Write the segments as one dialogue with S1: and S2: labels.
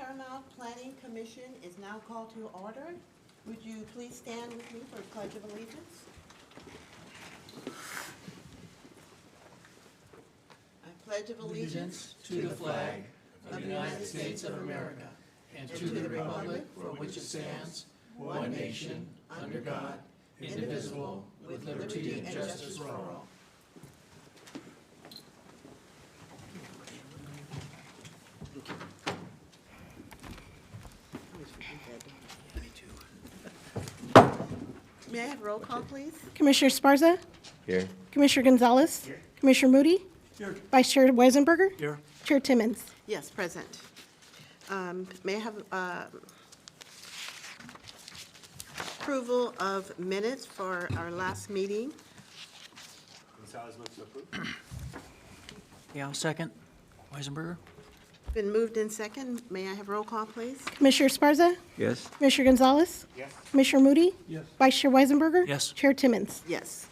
S1: Paramount Planning Commission is now called to order. Would you please stand with me for the Pledge of Allegiance? I pledge of allegiance
S2: to the flag of the United States of America and to the republic for which it stands, one nation, under God, indivisible, with liberty and justice for all.
S1: May I have roll call, please?
S3: Commissioner Sparza?
S4: Here.
S3: Commissioner Gonzalez?
S2: Here.
S3: Commissioner Moody?
S2: Here.
S3: Vice Chair Weisenberger?
S2: Here.
S3: Chair Timmons?
S1: Yes, present. May I have approval of minutes for our last meeting?
S4: Gonzalez moves to approve.
S2: Yeah, I'll second. Weisenberger?
S1: Been moved in second. May I have roll call, please?
S3: Commissioner Sparza?
S4: Yes.
S3: Commissioner Gonzalez?
S4: Yes.
S3: Commissioner Moody?
S2: Yes.
S3: Vice Chair Weisenberger?
S2: Yes.
S3: Chair Timmons?
S1: Yes.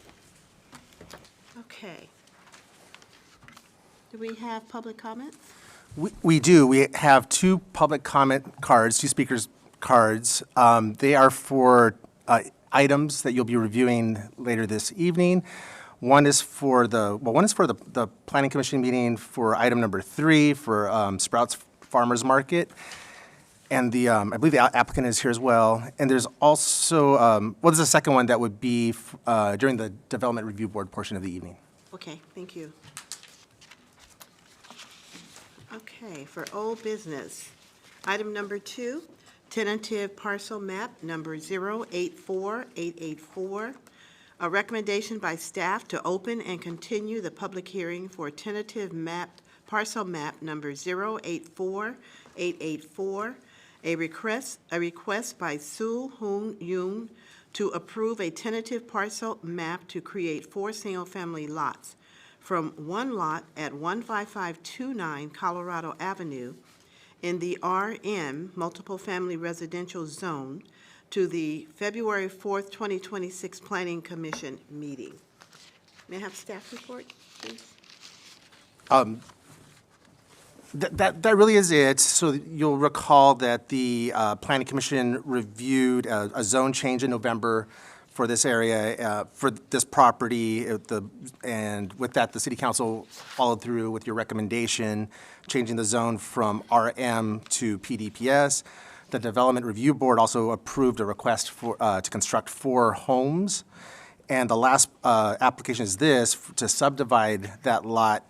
S1: Okay. Do we have public comments?
S5: We do. We have two public comment cards, two speakers cards. They are for items that you'll be reviewing later this evening. One is for the Planning Commission meeting for item number 3 for Sprouts Farmers Market. And I believe the applicant is here as well. And there's also, there's a second one that would be during the Development Review Board portion of the evening.
S1: Okay, thank you. Okay, for old business, item number 2, tentative parcel map number 084884. A recommendation by staff to open and continue the public hearing for tentative parcel map number 084884. A request by Soo Hoon Yoon to approve a tentative parcel map to create 4 single-family lots from one lot at 15529 Colorado Avenue in the RM, Multiple Family Residential Zone, to the February 4th, 2026 Planning Commission meeting. May I have staff report, please?
S5: That really is it. So you'll recall that the Planning Commission reviewed a zone change in November for this area, for this property, and with that, the City Council followed through with your recommendation, changing the zone from RM to PDPS. The Development Review Board also approved a request to construct 4 homes. And the last application is this, to subdivide that lot,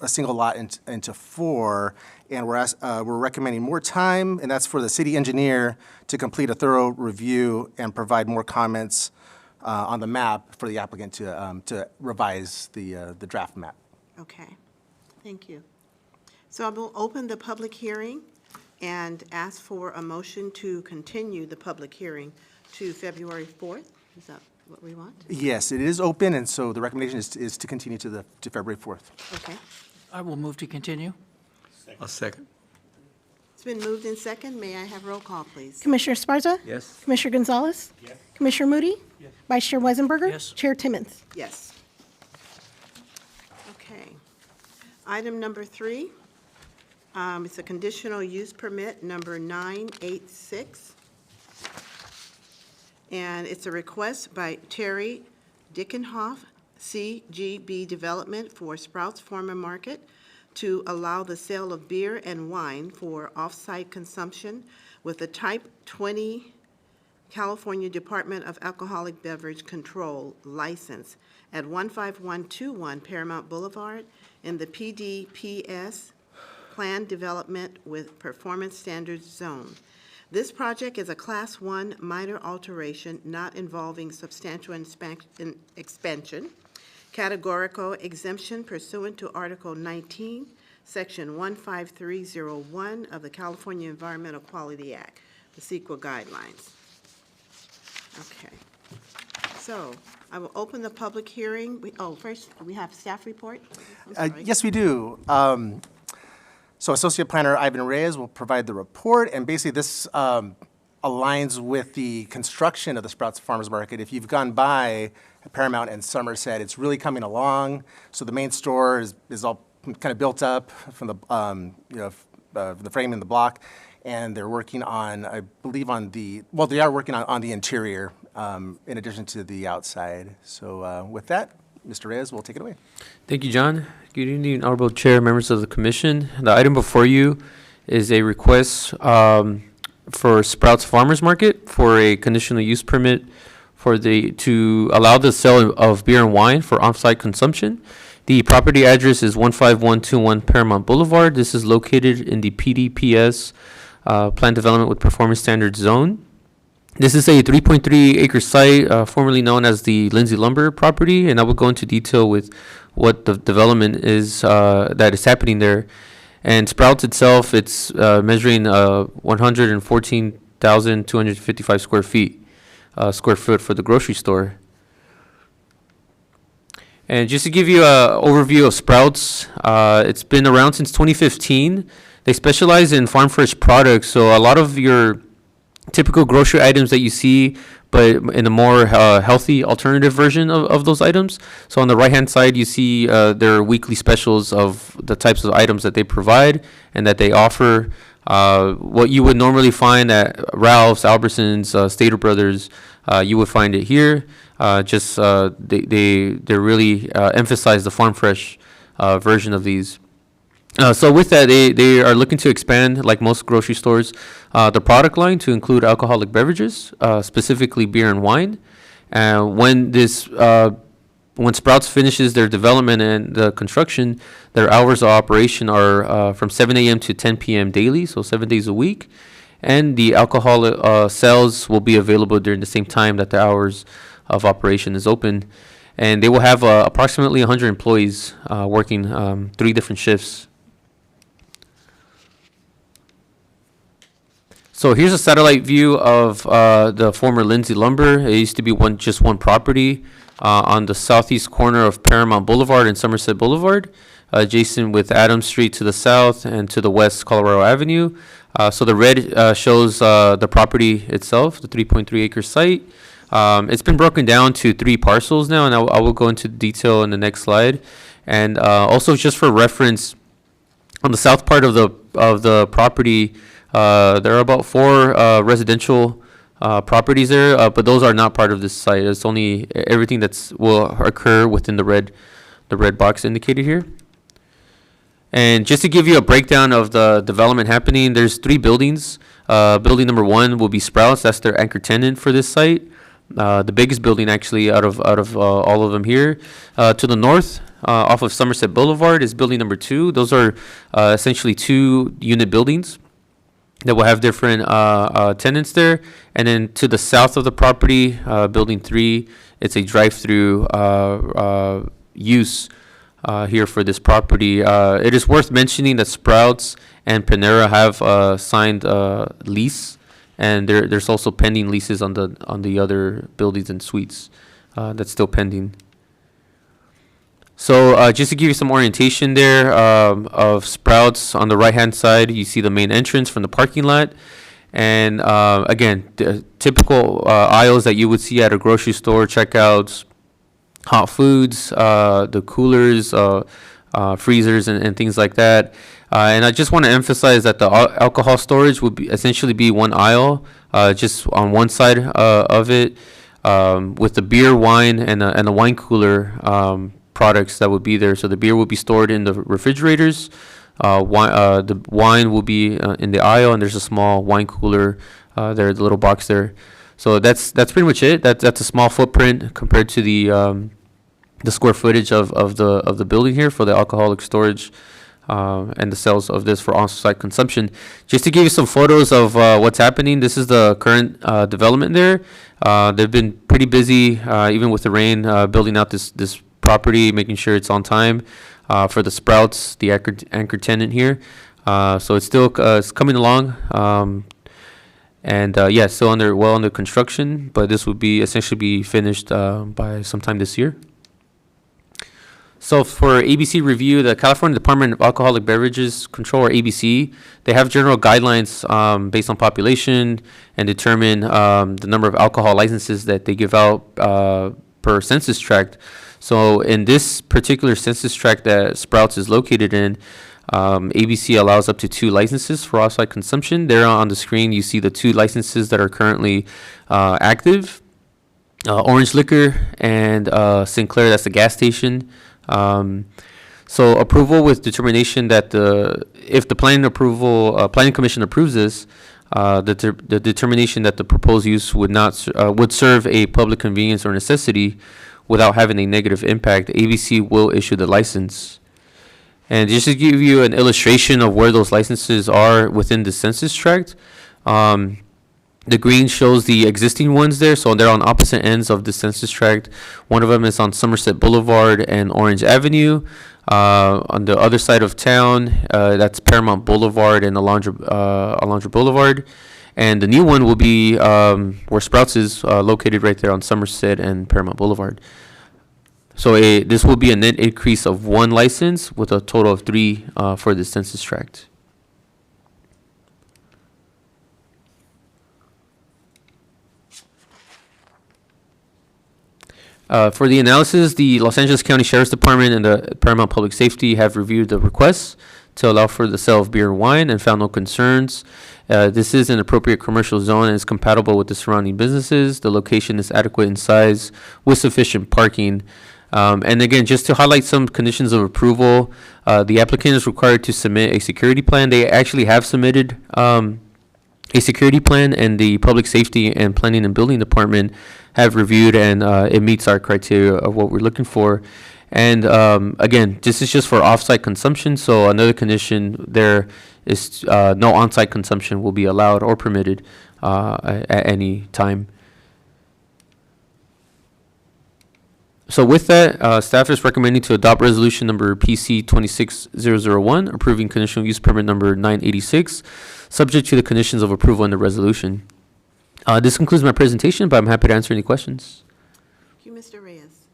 S5: a single lot into 4. And we're recommending more time, and that's for the city engineer to complete a thorough review and provide more comments on the map for the applicant to revise the draft map.
S1: Okay, thank you. So I will open the public hearing and ask for a motion to continue the public hearing to February 4th. Is that what we want?
S5: Yes, it is open, and so the recommendation is to continue to February 4th.
S1: Okay.
S2: I will move to continue.
S4: I'll second.
S1: It's been moved in second. May I have roll call, please?
S3: Commissioner Sparza?
S4: Yes.
S3: Commissioner Gonzalez?
S4: Yes.
S3: Commissioner Moody?
S2: Yes.
S3: Vice Chair Weisenberger?
S2: Yes.
S3: Chair Timmons?
S1: Yes. Okay. Item number 3, it's a conditional use permit number 986. And it's a request by Terry Dickenhoff, CGB Development for Sprouts Farmer Market to allow the sale of beer and wine for off-site consumption with a Type 20 California Department of Alcoholic Beverage Control license at 15121 Paramount Boulevard in the PDPS Planned Development with Performance Standards Zone. This project is a Class 1 minor alteration not involving substantial expansion, categorical exemption pursuant to Article 19, Section 15301 of the California Environmental Quality Act, the CEQA guidelines. Okay. So I will open the public hearing. First, we have staff report.
S5: Yes, we do. So Associate Planner Ivan Reyes will provide the report, and basically this aligns with the construction of the Sprouts Farmers Market. If you've gone by Paramount and Somerset, it's really coming along. So the main store is all kind of built up from the the frame and the block, and they're working on, I believe, they are working on the interior in addition to the outside. So with that, Mr. Reyes will take it away.
S6: Thank you, John. Good evening, Honorable Chair, members of the Commission. The item before you is a request for Sprouts Farmers Market for a conditional use permit to allow the sale of beer and wine for on-site consumption. The property address is 15121 Paramount Boulevard. This is located in the PDPS Plan Development with Performance Standards Zone. This is a 3.3 acre site, formerly known as the Lindsay Lumber property, and I will go into detail with what the development is that is happening there. And Sprouts itself, it's measuring 114,255 square foot for the grocery store. And just to give you an overview of Sprouts, it's been around since 2015. They specialize in farm fresh products, so a lot of your typical grocery items that you see, but in a more healthy alternative version of those items. So on the right-hand side, you see their weekly specials of the types of items that they provide and that they offer. What you would normally find at Ralph's, Albertsons, Stater Brothers, you would find it here. They really emphasize the farm fresh version of these. So with that, they are looking to expand, like most grocery stores, the product line to include alcoholic beverages, specifically beer and wine. When Sprouts finishes their development and the construction, their hours of operation are from 7 a.m. to 10 p.m. daily, so 7 days a week. And the alcohol sales will be available during the same time that the hours of operation is open. And they will have approximately 100 employees working 3 different shifts. So here's a satellite view of the former Lindsay Lumber. It used to be just one property on the southeast corner of Paramount Boulevard and Somerset Boulevard, adjacent with Adams Street to the south and to the west, Colorado Avenue. So the red shows the property itself, the 3.3 acre site. It's been broken down to 3 parcels now, and I will go into detail in the next slide. And also, just for reference, on the south part of the property, there are about 4 residential properties there, but those are not part of this site. It's only everything will occur within the red box indicated here. And just to give you a breakdown of the development happening, there's 3 buildings. Building number 1 will be Sprouts. That's their anchor tenant for this site. The biggest building actually out of all of them here. To the north, off of Somerset Boulevard, is building number 2. Those are essentially 2-unit buildings that will have different tenants there. And then to the south of the property, building 3, it's a drive-through use here for this property. It is worth mentioning that Sprouts and Panera have signed lease, and there's also pending leases on the other buildings and suites that's still pending. So just to give you some orientation there of Sprouts, on the right-hand side, you see the main entrance from the parking lot. And again, the typical aisles that you would see at a grocery store, checkouts, hot foods, the coolers, freezers, and things like that. And I just want to emphasize that the alcohol storage would essentially be one aisle, just on one side of it, with the beer, wine, and the wine cooler products that would be there. So the beer will be stored in the refrigerators. The wine will be in the aisle, and there's a small wine cooler there, the little box there. So that's pretty much it. That's a small footprint compared to the square footage of the building here for the alcoholic storage and the sales of this for on-site consumption. Just to give you some photos of what's happening, this is the current development there. They've been pretty busy, even with the rain, building out this property, making sure it's on time for the Sprouts, the anchor tenant here. So it's still it's coming along, and still under construction. But this would be essentially be finished by sometime this year. So for ABC review, the California Department of Alcoholic Beverages Control, or ABC, they have general guidelines based on population and determine the number of alcohol licenses that they give out per census tract. So in this particular census tract that Sprouts is located in, ABC allows up to 2 licenses for off-site consumption. There on the screen, you see the 2 licenses that are currently active. Orange Liquor and Sinclair, that's the gas station. So approval with determination that if the planning commission approves this, the determination that the proposed use would serve a public convenience or necessity without having a negative impact, ABC will issue the license. And just to give you an illustration of where those licenses are within the census tract, the green shows the existing ones there, so they're on opposite ends of the census tract. One of them is on Somerset Boulevard and Orange Avenue. On the other side of town, that's Paramount Boulevard and Alondra Boulevard. And the new one will be where Sprouts is, located right there on Somerset and Paramount Boulevard. So this will be a net increase of 1 license with a total of 3 for the census tract. For the analysis, the Los Angeles County Sheriff's Department and the Paramount Public Safety have reviewed the requests to allow for the sale of beer and wine and found no concerns. This is an appropriate commercial zone and is compatible with the surrounding businesses. The location is adequate in size with sufficient parking. And again, just to highlight some conditions of approval, the applicant is required to submit a security plan. They actually have submitted a security plan, and the Public Safety and Planning and Building Department have reviewed, and it meets our criteria of what we're looking for. And again, this is just for off-site consumption, so another condition there is no on-site consumption will be allowed or permitted at any time. So with that, staff is recommending to adopt resolution number PC 26001, approving conditional use permit number 986, subject to the conditions of approval in the resolution. This concludes my presentation, but I'm happy to answer any questions.
S1: Thank you, Mr. Reyes.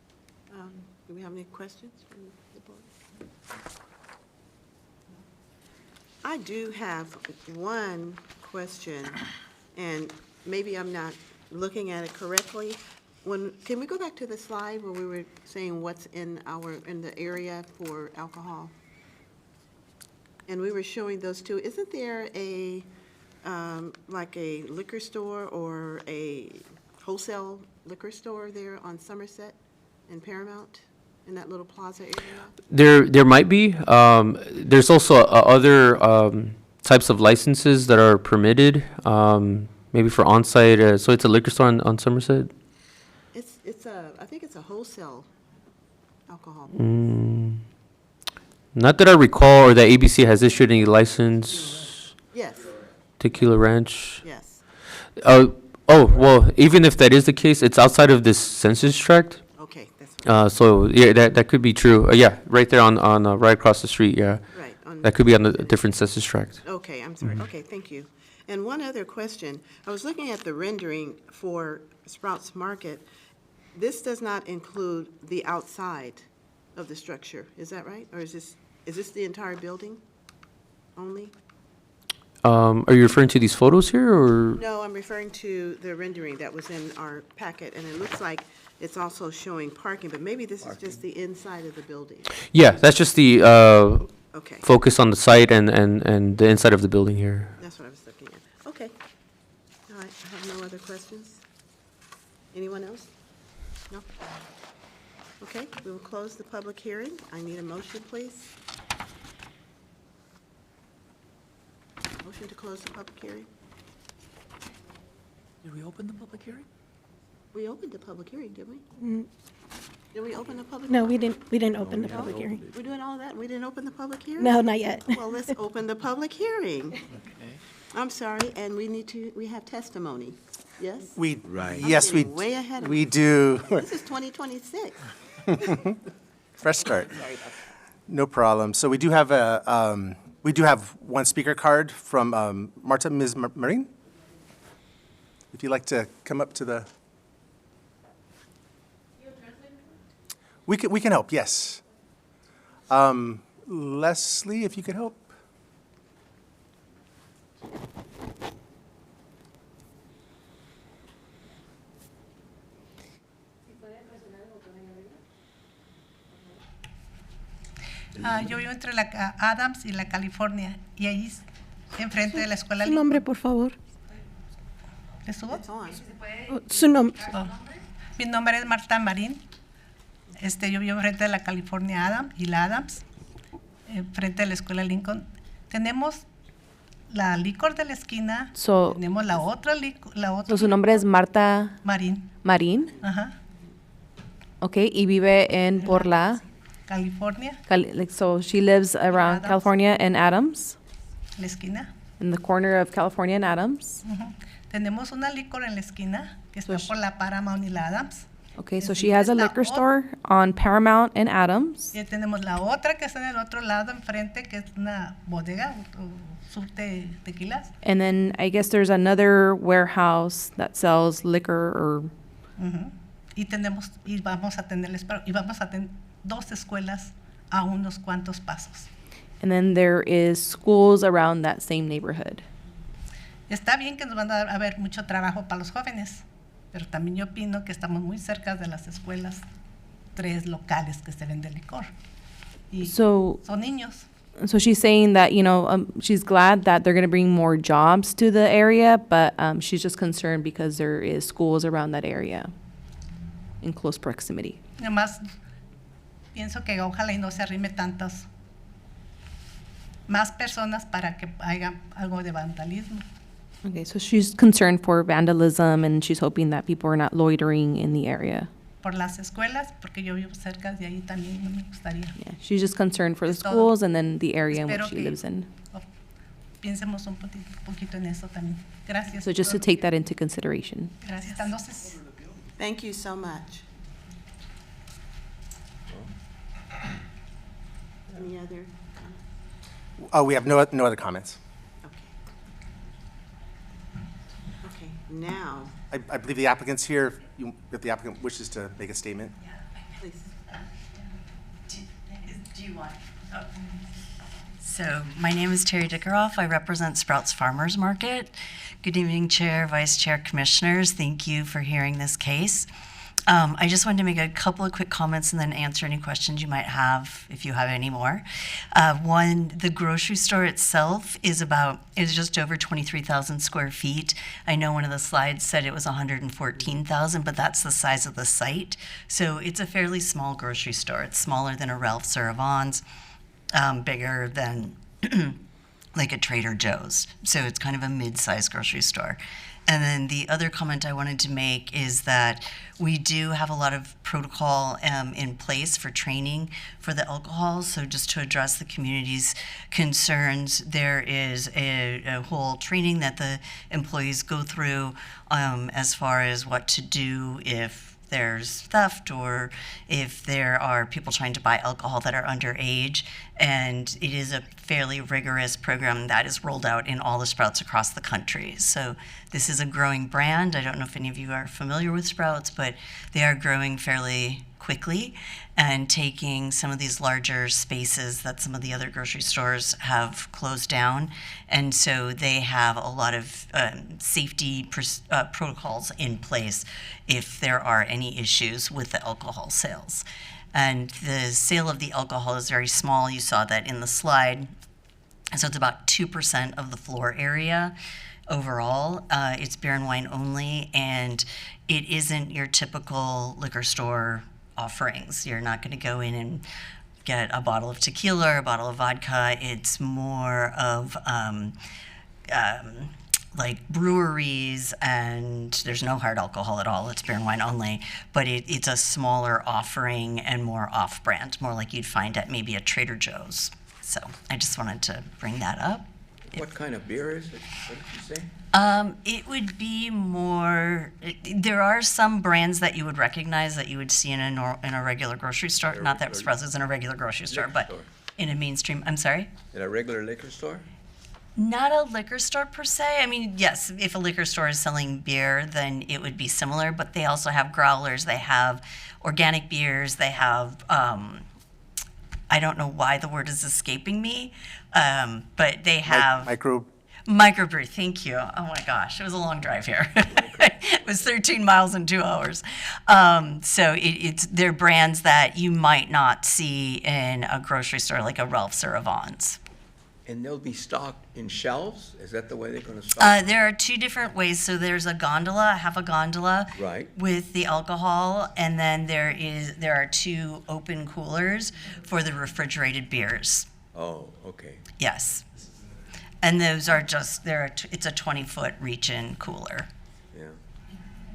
S1: Do we have any questions from the board? I do have one question, and maybe I'm not looking at it correctly. Can we go back to the slide where we were saying what's in the area for alcohol? And we were showing those 2. Isn't there a, like a liquor store or a wholesale liquor store there on Somerset and Paramount in that little plaza area?
S6: There might be. There's also other types of licenses that are permitted, maybe for on-site. So it's a liquor store on Somerset?
S1: I think it's a wholesale alcohol.
S6: Not that I recall, or that ABC has issued any license.
S1: Yes,
S6: Tequila Ranch.
S1: yes.
S6: Well, even if that is the case, it's outside of this census tract.
S1: Okay, that's
S6: So yeah, that could be true. Yeah, right there on right across the street. Yeah,
S1: right.
S6: that could be on a different census tract.
S1: Okay, I'm sorry. Okay, thank you. And one other question. I was looking at the rendering for Sprouts Market. This does not include the outside of the structure, is that right? Or is this the entire building only?
S6: Are you referring to these photos here, or?
S1: No, I'm referring to the rendering that was in our packet, and it looks like it's also showing parking, but maybe this is just the inside of the building.
S6: Yeah, that's just the
S1: Okay,
S6: focus on the site and the inside of the building here.
S1: that's what I was looking at. Okay. All right, I have no other questions. Anyone else? No? Okay, we will close the public hearing. I need a motion, please. Motion to close the public hearing.
S2: Did we open the public hearing?
S1: We opened the public hearing, didn't we? Did we open the public?
S3: No, we didn't open the public hearing.
S1: We're doing all that? We didn't open the public hearing?
S3: No, not yet.
S1: Well, let's open the public hearing.
S2: Okay.
S1: I'm sorry, and we have testimony, yes?
S5: Yes, we,
S1: getting way ahead of
S5: we do.
S1: This is 2026.
S5: Fresh start. No problem. So we do have one speaker card from Marta, Ms. Marin. If you'd like to come up to the. We can help, yes. Leslie, if you could help.
S7: Yo vivo entre la Adams y la California, y ahí enfrente de la escuela
S3: Su
S7: Lincoln.
S3: nombre, por favor.
S7: ¿Le subo?
S1: It's on.
S3: Su nombre.
S7: Oh. Mi nombre es Marta Marín. Yo vivo enfrente de la California Adams y la Adams, enfrente de la escuela Lincoln. Tenemos la licor de la esquina,
S8: So-
S7: tenemos la otra
S8: So, su nombre es Marta
S7: Marín,
S8: Marín,
S7: ajá,
S8: ok, y vive en por la,
S7: California,
S8: so she lives around
S7: Adams.
S8: California and Adams,
S7: la esquina.
S8: in the corner of California and Adams.
S7: Ujú. Tenemos una licor en la esquina que está por la Paramount y la Adams.
S8: Okay, so
S7: Enseguida
S8: she has a
S7: está
S8: liquor
S7: ot-
S8: store on Paramount and Adams.
S7: Y tenemos la otra que está en el otro lado enfrente, que es una bodega, surte tequilas.
S8: And then I guess there's another warehouse that sells liquor or,
S7: Ujú. Y vamos a tener dos escuelas a unos cuantos pasos.
S8: and then there is schools around that same neighborhood.
S7: Está bien que nos van a haber mucho trabajo para los jóvenes, pero también yo opino que estamos muy cerca de las escuelas, 3 locales que se vende licor. Y
S8: So,
S7: son niños.
S8: so she's saying that, she's glad that they're going to bring more jobs to the area, but she's just concerned because there is schools around that area in close proximity.
S7: Además, pienso que ojalá y no se arrime más personas para que haya algo de vandalismo.
S8: Okay, so she's concerned for vandalism and she's hoping that people are not loitering in the area.
S7: Por las escuelas, porque yo vivo cerca de ahí también, no me gustaría.
S8: Yeah, she's just concerned for the
S7: Es todo.
S8: schools and then the area in which
S7: Espero
S8: she
S7: que
S8: lives in.
S7: Piensemos un poquito en eso también. Gracias.
S8: So just to take that into consideration.
S7: Gracias. Entonces,
S1: Thank you so much. Any other?
S5: We have no other comments.
S1: Okay. Okay, now,
S5: I believe the applicant's here. If the applicant wishes to make a statement.
S1: please.
S9: Do you want? So, my name is Terry Dickeroff. I represent Sprouts Farmers Market. Good evening, Chair, Vice Chair, Commissioners. Thank you for hearing this case. I just wanted to make a couple of quick comments and then answer any questions you might have, if you have any more. One, the grocery store itself is just over 23,000 square feet. I know one of the slides said it was 114,000, but that's the size of the site. So it's a fairly small grocery store. It's smaller than a Ralph's or a Vaughn's, bigger than like a Trader Joe's. So it's kind of a mid-sized grocery store. And then the other comment I wanted to make is that we do have a lot of protocol in place for training for the alcohol. So just to address the community's concerns, there is a whole training that the employees go through as far as what to do if there's theft or if there are people trying to buy alcohol that are underage. And it is a fairly rigorous program that is rolled out in all the Sprouts across the country. So this is a growing brand. I don't know if any of you are familiar with Sprouts, but they are growing fairly quickly and taking some of these larger spaces that some of the other grocery stores have closed down. And so they have a lot of safety protocols in place if there are any issues with the alcohol sales. And the sale of the alcohol is very small. You saw that in the slide. So it's about 2% of the floor area overall. It's beer and wine only, and it isn't your typical liquor store offerings. You're not going to go in and get a bottle of tequila or a bottle of vodka. It's more of like breweries, and there's no hard alcohol at all. It's beer and wine only, but it's a smaller offering and more off-brand, more like you'd find at maybe a Trader Joe's. So I just wanted to bring that up.
S2: What kind of beer is it? What did you say?
S9: It would be more. There are some brands that you would recognize that you would see in a regular grocery store. Not that Sprouts is in a regular grocery store,
S2: Liquor
S9: but
S2: store.
S9: in a mainstream. I'm sorry.
S2: In a regular liquor store?
S9: Not a liquor store per se. I mean, yes, if a liquor store is selling beer, then it would be similar. But they also have growlers. They have organic beers. They have. I don't know why the word is escaping me, but they have
S5: Micro.
S9: microbrew. Thank you. Oh my gosh, it was a long drive here. It was 13 miles in 2 hours. So they're brands that you might not see in a grocery store like a Ralph's or a Vons.
S10: And they'll be stocked in shelves? Is that the way they're gonna stock?
S9: There are two different ways. So there's a gondola, half a gondola
S10: Right.
S9: with the alcohol, and then there are two open coolers for the refrigerated beers.
S10: Oh, okay.
S9: Yes. And those are just, it's a 20-foot reach-in cooler.
S10: Yeah.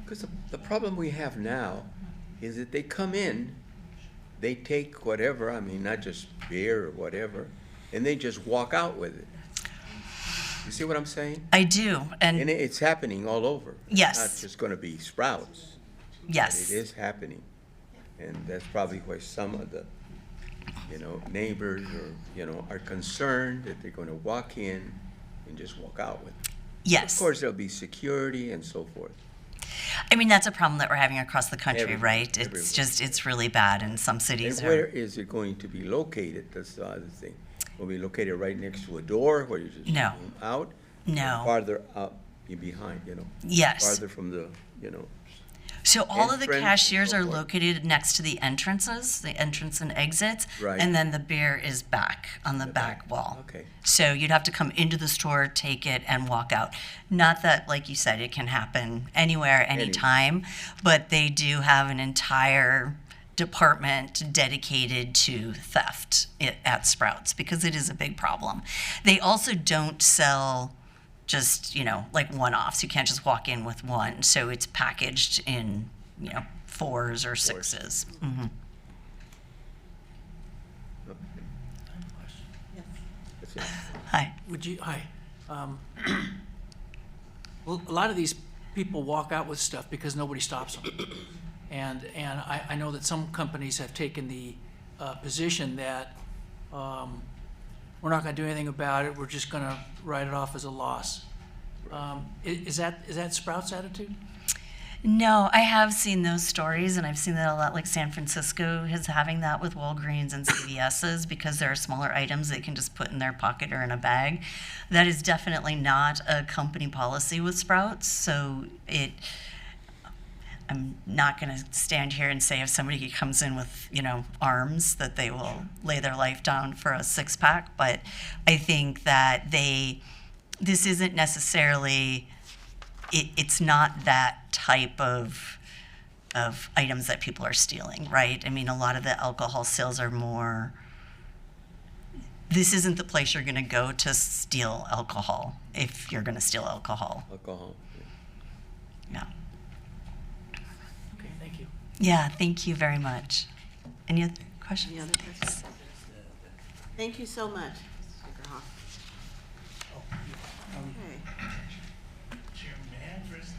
S10: Because the problem we have now is that they come in, they take whatever, I mean, not just beer or whatever, and they just walk out with it. You see what I'm saying?
S9: I do,
S10: And
S9: and
S10: it's happening all over.
S9: Yes.
S10: It's not just gonna be Sprouts. But
S9: yes.
S10: it is happening. And that's probably why some of the, neighbors are concerned that they're gonna walk in and just walk out with it. Of
S9: Yes.
S10: course, there'll be security and so forth.
S9: I mean, that's a problem that we're having across the country,
S10: Everywhere,
S9: right?
S10: everywhere.
S9: It's really bad in some
S10: And
S9: cities.
S10: where is it going to be located? That's the other thing. Will it be located right next to a door where you just
S9: No.
S10: come out?
S9: No.
S10: Or farther up behind,
S9: Yes.
S10: farther from the,
S9: So all of the
S10: entrance and
S9: cashiers
S10: so
S9: are
S10: forth.
S9: located next to the entrances, the entrance and exits.
S10: Right.
S9: And then the beer is back on the back wall.
S10: Okay.
S9: So you'd have to come into the store, take it, and walk out. Not that, like you said, it can happen anywhere, anytime, but they do have an entire department dedicated to theft at Sprouts because it is a big problem. They also don't sell just, like one-offs. You can't just walk in with one. So it's packaged in, 4s or 6s. Mm-hmm.
S10: That's it.
S9: Hi.
S2: Hi. Well, a lot of these people walk out with stuff because nobody stops them. And I know that some companies have taken the position that we're not going to do anything about it, we're just going to write it off as a loss. Is that Sprouts' attitude?
S9: No, I have seen those stories, and I've seen that a lot, like San Francisco is having that with Walgreens and CVS's because there are smaller items they can just put in their pocket or in a bag. That is definitely not a company policy with Sprouts, so I'm not going to stand here and say if somebody comes in with, arms that they will lay their life down for a 6-pack, but I think that this isn't necessarily, it's not that type of items that people are stealing, right? I mean, a lot of the alcohol sales are more, this isn't the place you're going to go to steal alcohol if you're going to steal alcohol.
S10: Alcohol.
S9: Yeah.
S2: Okay, thank you.
S9: Yeah, thank you very much. Any other questions?
S1: Any other questions? Thank you so much, Mr. Hoff. Okay.
S4: Chair, may I address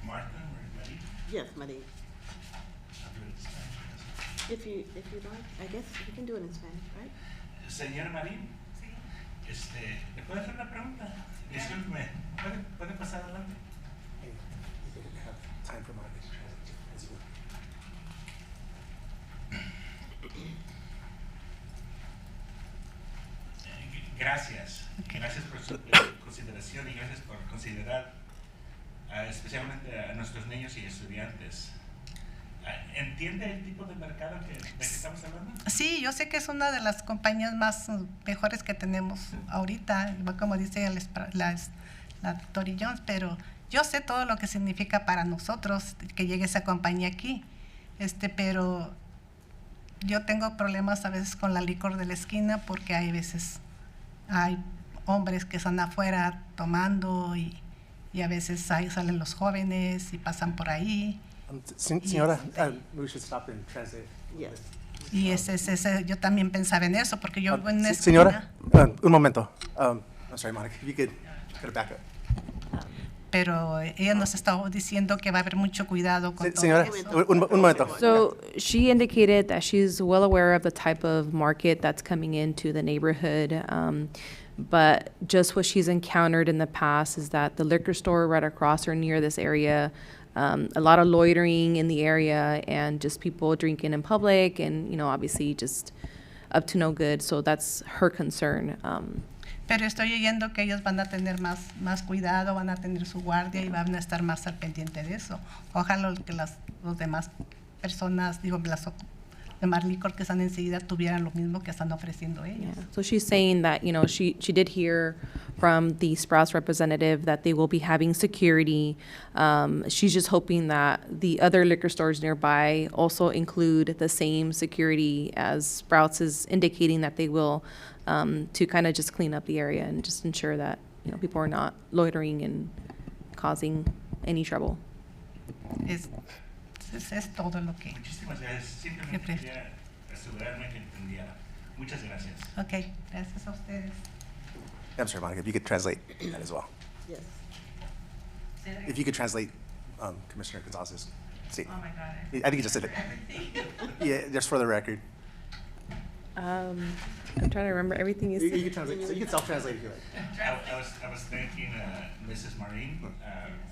S4: Martha or Marie?
S1: Yes, Marie. If you like, I guess you can do it in Spanish, right?
S4: Señora Marín, ¿le puedo hacer una pregunta? Discúlpeme, ¿puede pasar adelante? Gracias. Gracias por su consideración y gracias por considerar especialmente a nuestros niños y estudiantes. ¿Entiende el tipo de mercado de que estamos hablando?
S7: Sí, yo sé que es una de las compañías más mejores que tenemos ahorita, como dice la Tori Jones, pero yo sé todo lo que significa para nosotros que llegue esa compañía aquí, pero yo tengo problemas a veces con la licor de la esquina porque hay hombres que están afuera tomando y a veces ahí salen los jóvenes y pasan por ahí.
S5: Señora, we should stop and translate.
S1: Yes.
S7: Y yo también pensaba en eso porque yo en una
S5: Señora,
S7: esquina,
S5: un momento. I'm sorry, Monica, if you could back up.
S7: pero ella nos estaba diciendo que va a haber mucho cuidado con todo
S5: Señora,
S7: esto.
S5: un momento.
S8: So she indicated that she's well aware of the type of market that's coming into the neighborhood. But just what she's encountered in the past is that the liquor store right across or near this area, a lot of loitering in the area and just people drinking in public and, obviously just up to no good. So that's her concern.
S7: Pero estoy oyendo que ellos van a tener más cuidado, van a tener su guardia y van a estar más al pendiente de eso. Ojalá que los demás personas, digo, las demás licor que están enseguida tuvieran lo mismo que están ofreciendo ellos.
S8: Yeah. So she's saying that, you know, she did hear from the Sprouts representative that they will be having security. She's just hoping that the other liquor stores nearby also include the same security as Sprouts is indicating that they will, to kind of just clean up the area and just ensure that, you know, people are not loitering and causing any trouble.
S7: Es todo lo que...
S4: Muchísimas gracias. Simplemente
S7: Siempre.
S4: quería asegurarme que entendiera. Muchas gracias.
S7: Ok, gracias a ustedes.
S5: I'm sorry, Monica, if you could translate that as well.
S1: Yes.
S5: If you could translate Commissioner Gonzalez's statement.
S7: Oh my God.
S5: I think you just did it. Yeah, just for the record.
S8: I'm trying to remember everything you
S5: You
S8: said.
S5: can translate, so you can self-translate if you like.
S4: I was thanking Mrs. Marin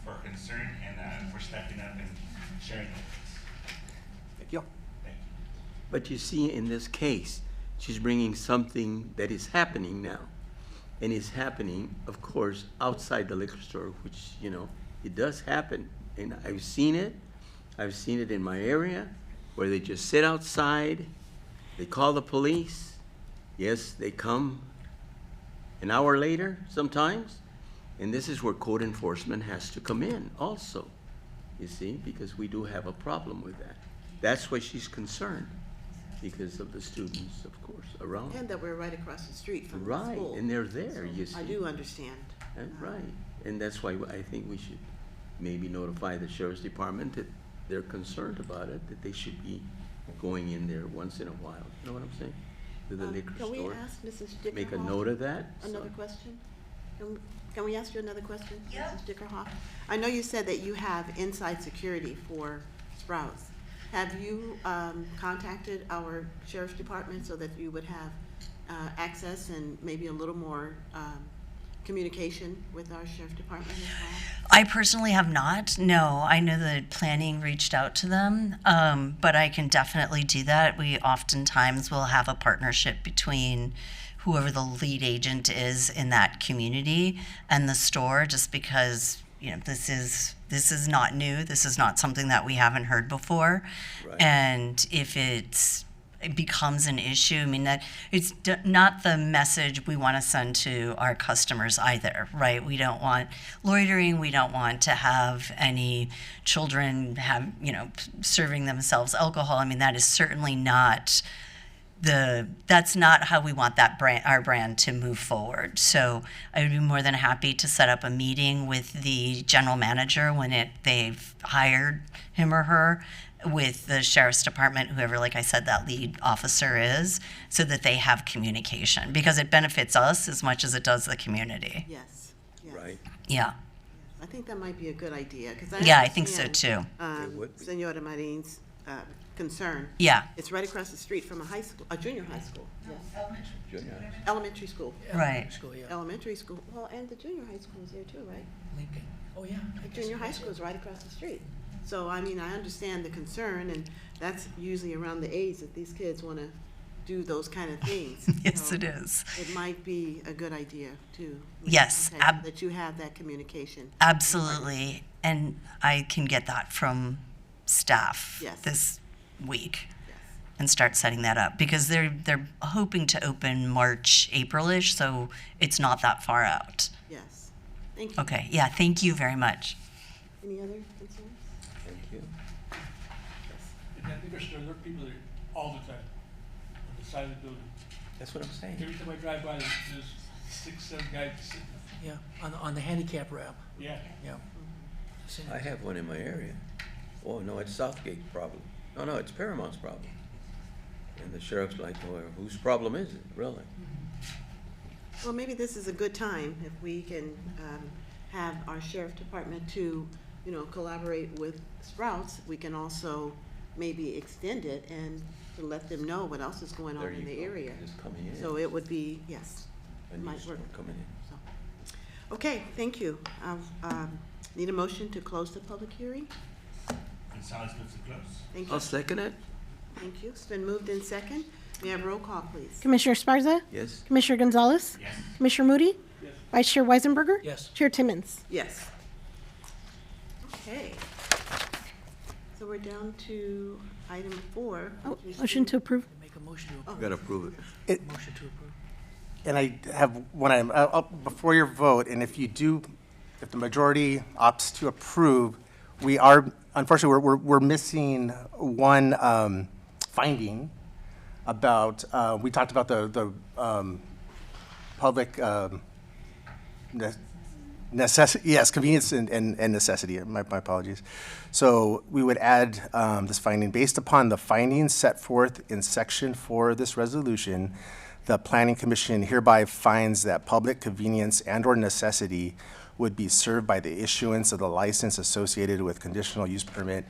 S4: for her concern and for stepping up and sharing it.
S5: Thank you.
S4: Thank you.
S10: But you see, in this case, she's bringing something that is happening now. And is happening, of course, outside the liquor store, which, you know, it does happen. And I've seen it. I've seen it in my area where they just sit outside, they call the police. Yes, they come an hour later sometimes. And this is where code enforcement has to come in also, you see, because we do have a problem with that. That's why she's concerned, because of the students, of course, around.
S1: And that we're right across the street from the
S10: Right,
S1: school.
S10: and they're there, you see.
S1: I do understand.
S10: Right, and that's why I think we should maybe notify the sheriff's department that they're concerned about it, that they should be going in there once in a while. You know what I'm saying? To the liquor
S1: Can we
S10: store.
S1: ask Mrs. Dickerhoff?
S10: Make a note of that.
S1: Another question? Can we ask you another question, Mrs. Dickerhoff? I know you said that you have inside security for Sprouts. Have you contacted our sheriff's department so that you would have access and maybe a little more communication with our sheriff's department as well?
S9: I personally have not. No, I know that planning reached out to them, but I can definitely do that. We oftentimes will have a partnership between whoever the lead agent is in that community and the store, just because, you know, this is not new. This is not something that we haven't heard before.
S10: Right.
S9: And if it becomes an issue, I mean, that it's not the message we want to send to our customers either, right? We don't want loitering. We don't want to have any children serving themselves alcohol. I mean, that is certainly not that's not how we want our brand to move forward. So I would be more than happy to set up a meeting with the general manager when they've hired him or her, with the sheriff's department, whoever, like I said, that lead officer is, so that they have communication, because it benefits us as much as it does the community.
S1: Yes, yes.
S10: Right.
S9: Yeah.
S1: I think that might be a good idea, because
S9: Yeah, I think so too.
S10: It would be.
S1: Senora Marin's concern.
S9: Yeah.
S1: It's right across the street from a junior high school. Yes.
S10: Junior.
S1: Elementary school.
S9: Right.
S2: School, yeah.
S1: Elementary school, well, and the junior high school is there too, right?
S2: Lincoln. Oh, yeah. I
S1: The
S2: guess
S1: junior
S2: it
S1: high
S2: is.
S1: school is right across the street. So, I mean, I understand the concern, and that's usually around the age that these kids want to do those kind of things.
S9: Yes,
S1: So
S9: it is.
S1: It might be a good idea, too.
S9: Yes,
S1: Okay, that you have that communication.
S9: Absolutely. And I can get that from staff
S1: Yes.
S9: this week
S1: Yes.
S9: and start setting that up, because they're hoping to open March, April-ish, so it's not that far out.
S1: Yes. Thank you.
S9: Okay, yeah, thank you very much.
S1: Any other concerns?
S10: Thank you.
S2: In that liquor store, there are people there all the time, on the side of the building.
S10: That's what I'm saying.
S2: Every time I drive by, there's 6, 7 guys sitting. Yeah, on the handicap ramp. Yeah. Yeah.
S10: I have one in my area. Oh, no, it's Southgate's problem. No, it's Paramount's problem. And the sheriff's like, well, whose problem is it, really?
S1: Well, maybe this is a good time if we can have our sheriff department to, collaborate with Sprouts. We can also maybe extend it and to let them know what else is going on
S10: There
S1: in
S10: you
S1: the
S10: go.
S1: area.
S10: Just coming in.
S1: So it would be, yes,
S10: A
S1: it
S10: new
S1: might
S10: store
S1: work.
S10: coming in.
S1: So, okay, thank you. Need a motion to close the public hearing?
S4: Gonzalez moves to close.
S1: Thank
S10: I'll
S1: you.
S10: second it.
S1: Thank you. It's been moved in second May I have roll call, please?
S3: Commissioner Sparza?
S10: Yes?
S3: Commissioner Gonzalez?
S4: Yes.
S3: Commissioner Moody? Vice Chair Weisenberger?
S2: Yes.
S3: Chair Timmons?
S1: Yes. Okay. So we're down to item 4.
S3: Oh,
S1: which is
S3: motion to approve.
S2: Make a motion to
S10: Gotta approve it.
S2: motion to approve.
S5: And I have one item, before your vote, and if the majority opts to approve, we are, unfortunately, we're missing one finding about, we talked about the public necessity, yes, convenience and necessity, my apologies. So we would add this finding, based upon the findings set forth in section 4 of this resolution, the Planning Commission hereby finds that public convenience and/or necessity would be served by the issuance of the license associated with conditional use permit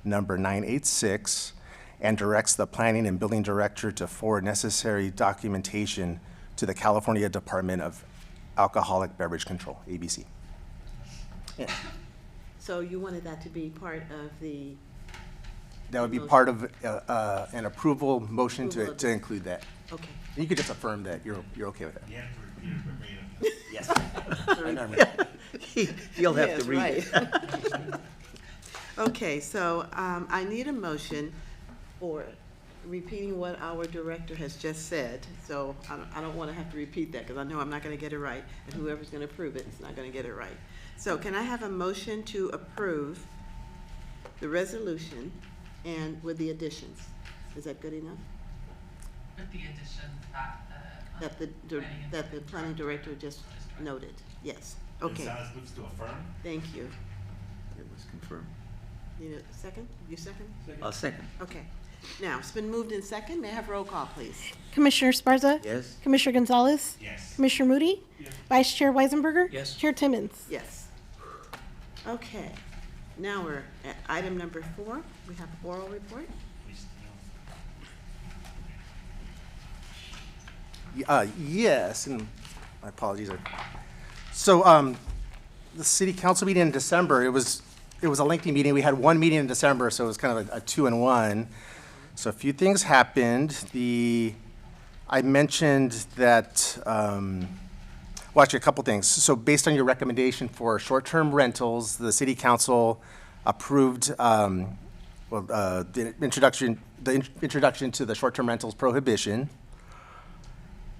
S5: number 986, and directs the planning and building director to forward necessary documentation to the California Department of Alcoholic Beverage Control, ABC. Yeah,
S1: So you wanted that to be part of the,
S5: that would be part of an approval motion
S1: Approval of
S5: to
S1: this.
S5: include that.
S1: okay.
S5: You could just affirm that you're okay with that.
S4: You have to repeat it verbatim.
S5: Yes. I know, right.
S10: You'll have
S1: Yes,
S10: to read it.
S1: right. Okay, so I need a motion for repeating what our director has just said. So I don't want to have to repeat that, because I know I'm not going to get it right, and whoever's going to approve it is not going to get it right. So can I have a motion to approve the resolution and with the additions? Is that good enough?
S11: With the addition
S1: That the planning director just noted? Yes. Okay,
S4: Gonzalez moves to affirm.
S1: thank you.
S10: It was confirmed.
S1: Need a second? You second?
S10: I'll second.
S1: Okay. Now, it's been moved in second. May I have roll call, please?
S3: Commissioner Sparza?
S10: Yes?
S3: Commissioner Gonzalez?
S4: Yes.
S3: Commissioner Moody? Vice Chair Weisenberger?
S2: Yes.
S3: Chair Timmons?
S1: Yes. Okay. Now we're at item number 4. We have oral report.
S4: We still-
S5: Yes, and my apologies. So, the city council meeting in December, it was a lengthy meeting. We had one meeting in December, so it was kind of a 2-in-1. So a few things happened. I mentioned that, well, actually, a couple things. So based on your recommendation for short-term rentals, the city council approved, the introduction to the short-term rentals prohibition.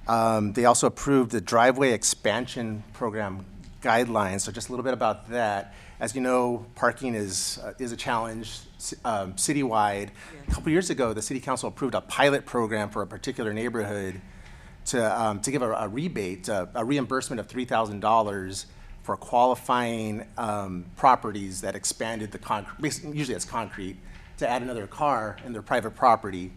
S5: They also approved the driveway expansion program guidelines, so just a little bit about that. As you know, parking is a challenge citywide. A couple years ago, the city council approved a pilot program for a particular neighborhood to give a rebate, a reimbursement of $3,000 for qualifying properties that expanded the concrete, usually it's concrete, to add another car in their private property.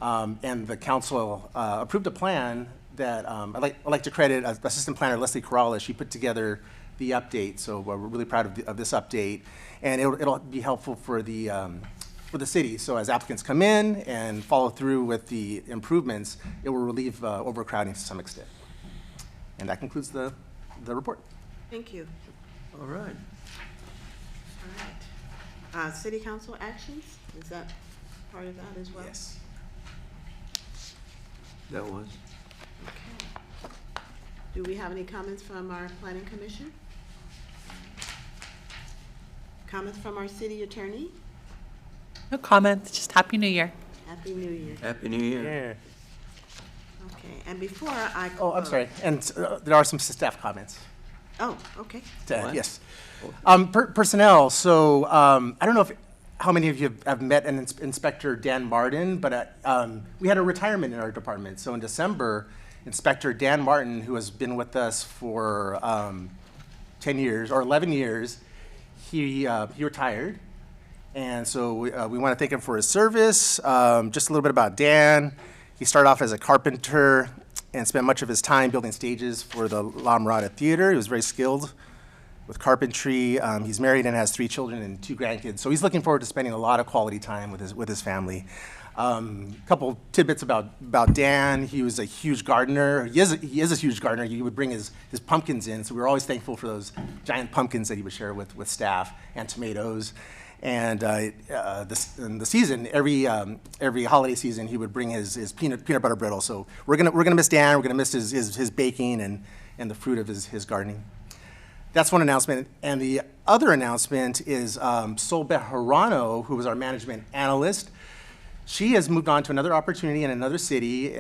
S5: And the council approved a plan that I'd like to credit Assistant Planner Leslie Corrales. She put together the update, so we're really proud of this update. And it'll be helpful for the city. So as applicants come in and follow through with the improvements, it will relieve overcrowding to some extent. And that concludes the report.
S1: Thank you.
S10: All right.
S1: All right. City council actions, is that part of that as well?
S5: Yes.
S10: That was.
S1: Okay. Do we have any comments from our planning commission? Comments from our city attorney?
S11: No comments, just Happy New Year.
S1: Happy New Year.
S10: Happy New Year.
S1: Okay, and before I.
S5: Oh, I'm sorry. And there are some staff comments.
S1: Oh, okay.
S10: What?
S5: Yes. Personnel, so I don't know how many of you have met Inspector Dan Martin, but we had a retirement in our department. So in December, Inspector Dan Martin, who has been with us for 10 years or 11 years, he retired. And so we want to thank him for his service. Just a little bit about Dan. He started off as a carpenter and spent much of his time building stages for the La Mirada Theater. He was very skilled with carpentry. He's married and has 3 children and 2 grandkids. So he's looking forward to spending a lot of quality time with his family. Couple tidbits about Dan. He was a huge gardener. He is a huge gardener. He would bring his pumpkins in. So we were always thankful for those giant pumpkins that he would share with staff, and tomatoes. And in the season, every holiday season, he would bring his peanut butter brittle. So we're gonna miss Dan. We're gonna miss his baking and the fruit of his gardening. That's one announcement. And the other announcement is Sol Bejarano, who was our management analyst. She has moved on to another opportunity in another city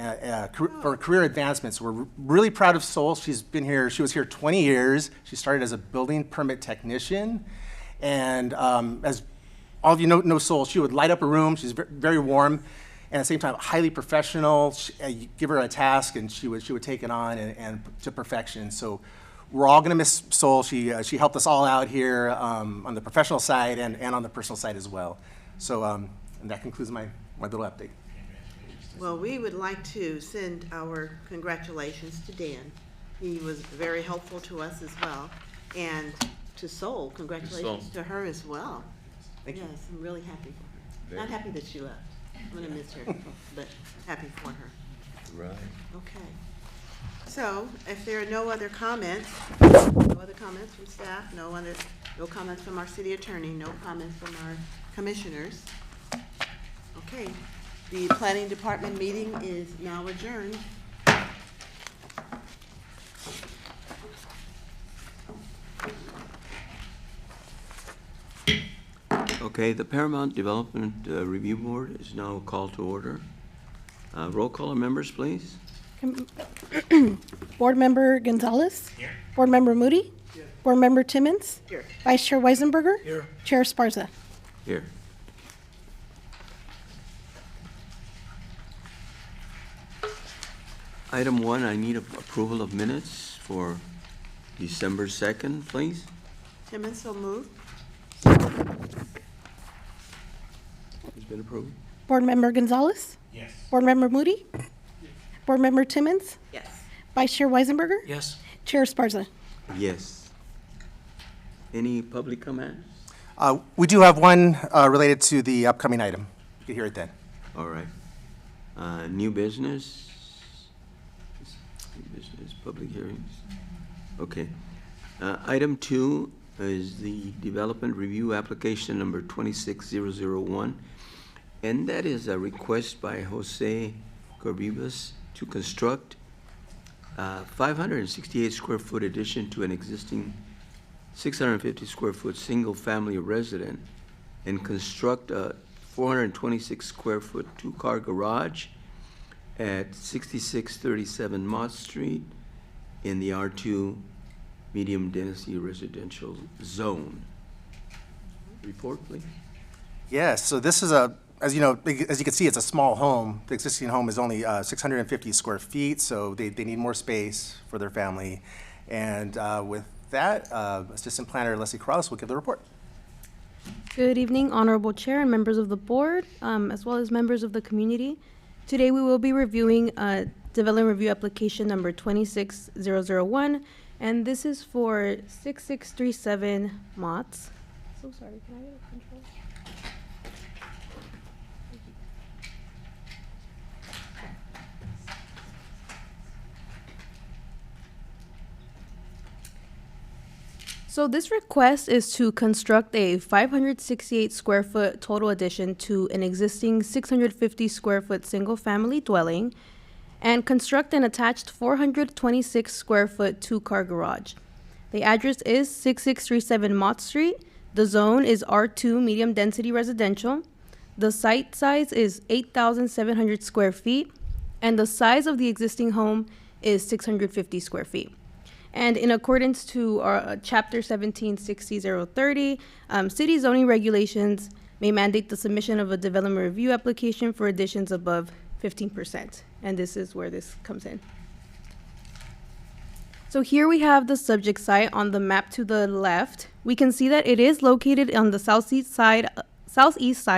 S5: for career advancement. So we're really proud of Sol. She was here 20 years. She started as a building permit technician. And as all of you know Sol, she would light up a room. She's very warm, and at the same time, highly professional. You give her a task, and she would take it on and to perfection. So we're all going to miss Sol. She helped us all out here on the professional side and on the personal side as well. So and that concludes my little update.
S1: Well, we would like to send our congratulations to Dan. He was very helpful to us as well. And to Sol, congratulations to her as well.
S5: Thank you.
S1: Yes, I'm really happy for her. Not happy that she left. I'm gonna miss her, but happy for her.
S10: Right.
S1: Okay. So if there are no other comments from staff, no comments from our city attorney, no comments from our commissioners. Okay, the planning department meeting is now adjourned.
S10: Okay, the Paramount Development Review Board is now called to order. Roll call of members, please.
S3: Board Member Gonzalez.
S4: Here.
S3: Board Member Moody. Board Member Timmons.
S1: Here.
S3: Vice Chair Weisenberger.
S2: Here.
S3: Chair Esparza.
S10: Here. Item 1, I need approval of minutes for December 2nd, please.
S1: Timmons, so moved.
S10: Has been approved.
S3: Board Member Gonzalez.
S4: Yes.
S3: Board Member Moody. Board Member Timmons.
S1: Yes.
S3: Vice Chair Weisenberger.
S2: Yes.
S3: Chair Esparza.
S10: Yes. Any public comments?
S5: We do have one related to the upcoming item. You can hear it then.
S10: All right. New business? New business, public hearings? Okay. Item 2 is the development review application number 26001. And that is a request by Jose Corbibas to construct a 568 square foot addition to an existing 650 square foot single-family resident and construct a 426 square foot two-car garage at 6637 Mott Street in the R2 medium density residential zone. Report, please.
S5: Yes, so this is as you can see, it's a small home. The existing home is only 650 square feet, so they need more space for their family. And with that, Assistant Planner Leslie Corrales will give the report.
S12: Good evening, Honorable Chair and members of the board, as well as members of the community. Today we will be reviewing Development Review Application number 26001, and this is for 6637 Motts. So sorry, can I get a control? So this request is to construct a 568 square foot total addition to an existing 650 square foot single family dwelling and construct an attached 426 square foot two-car garage. The address is 6637 Mott Street. The zone is R2 medium density residential. The site size is 8,700 square feet, and the size of the existing home is 650 square feet. And in accordance to our Chapter 17-60030, city zoning regulations may mandate the submission of a development review application for additions above 15%. And this is where this comes in. So here we have the subject site on the map to the left. We can see that it is located on the southeast side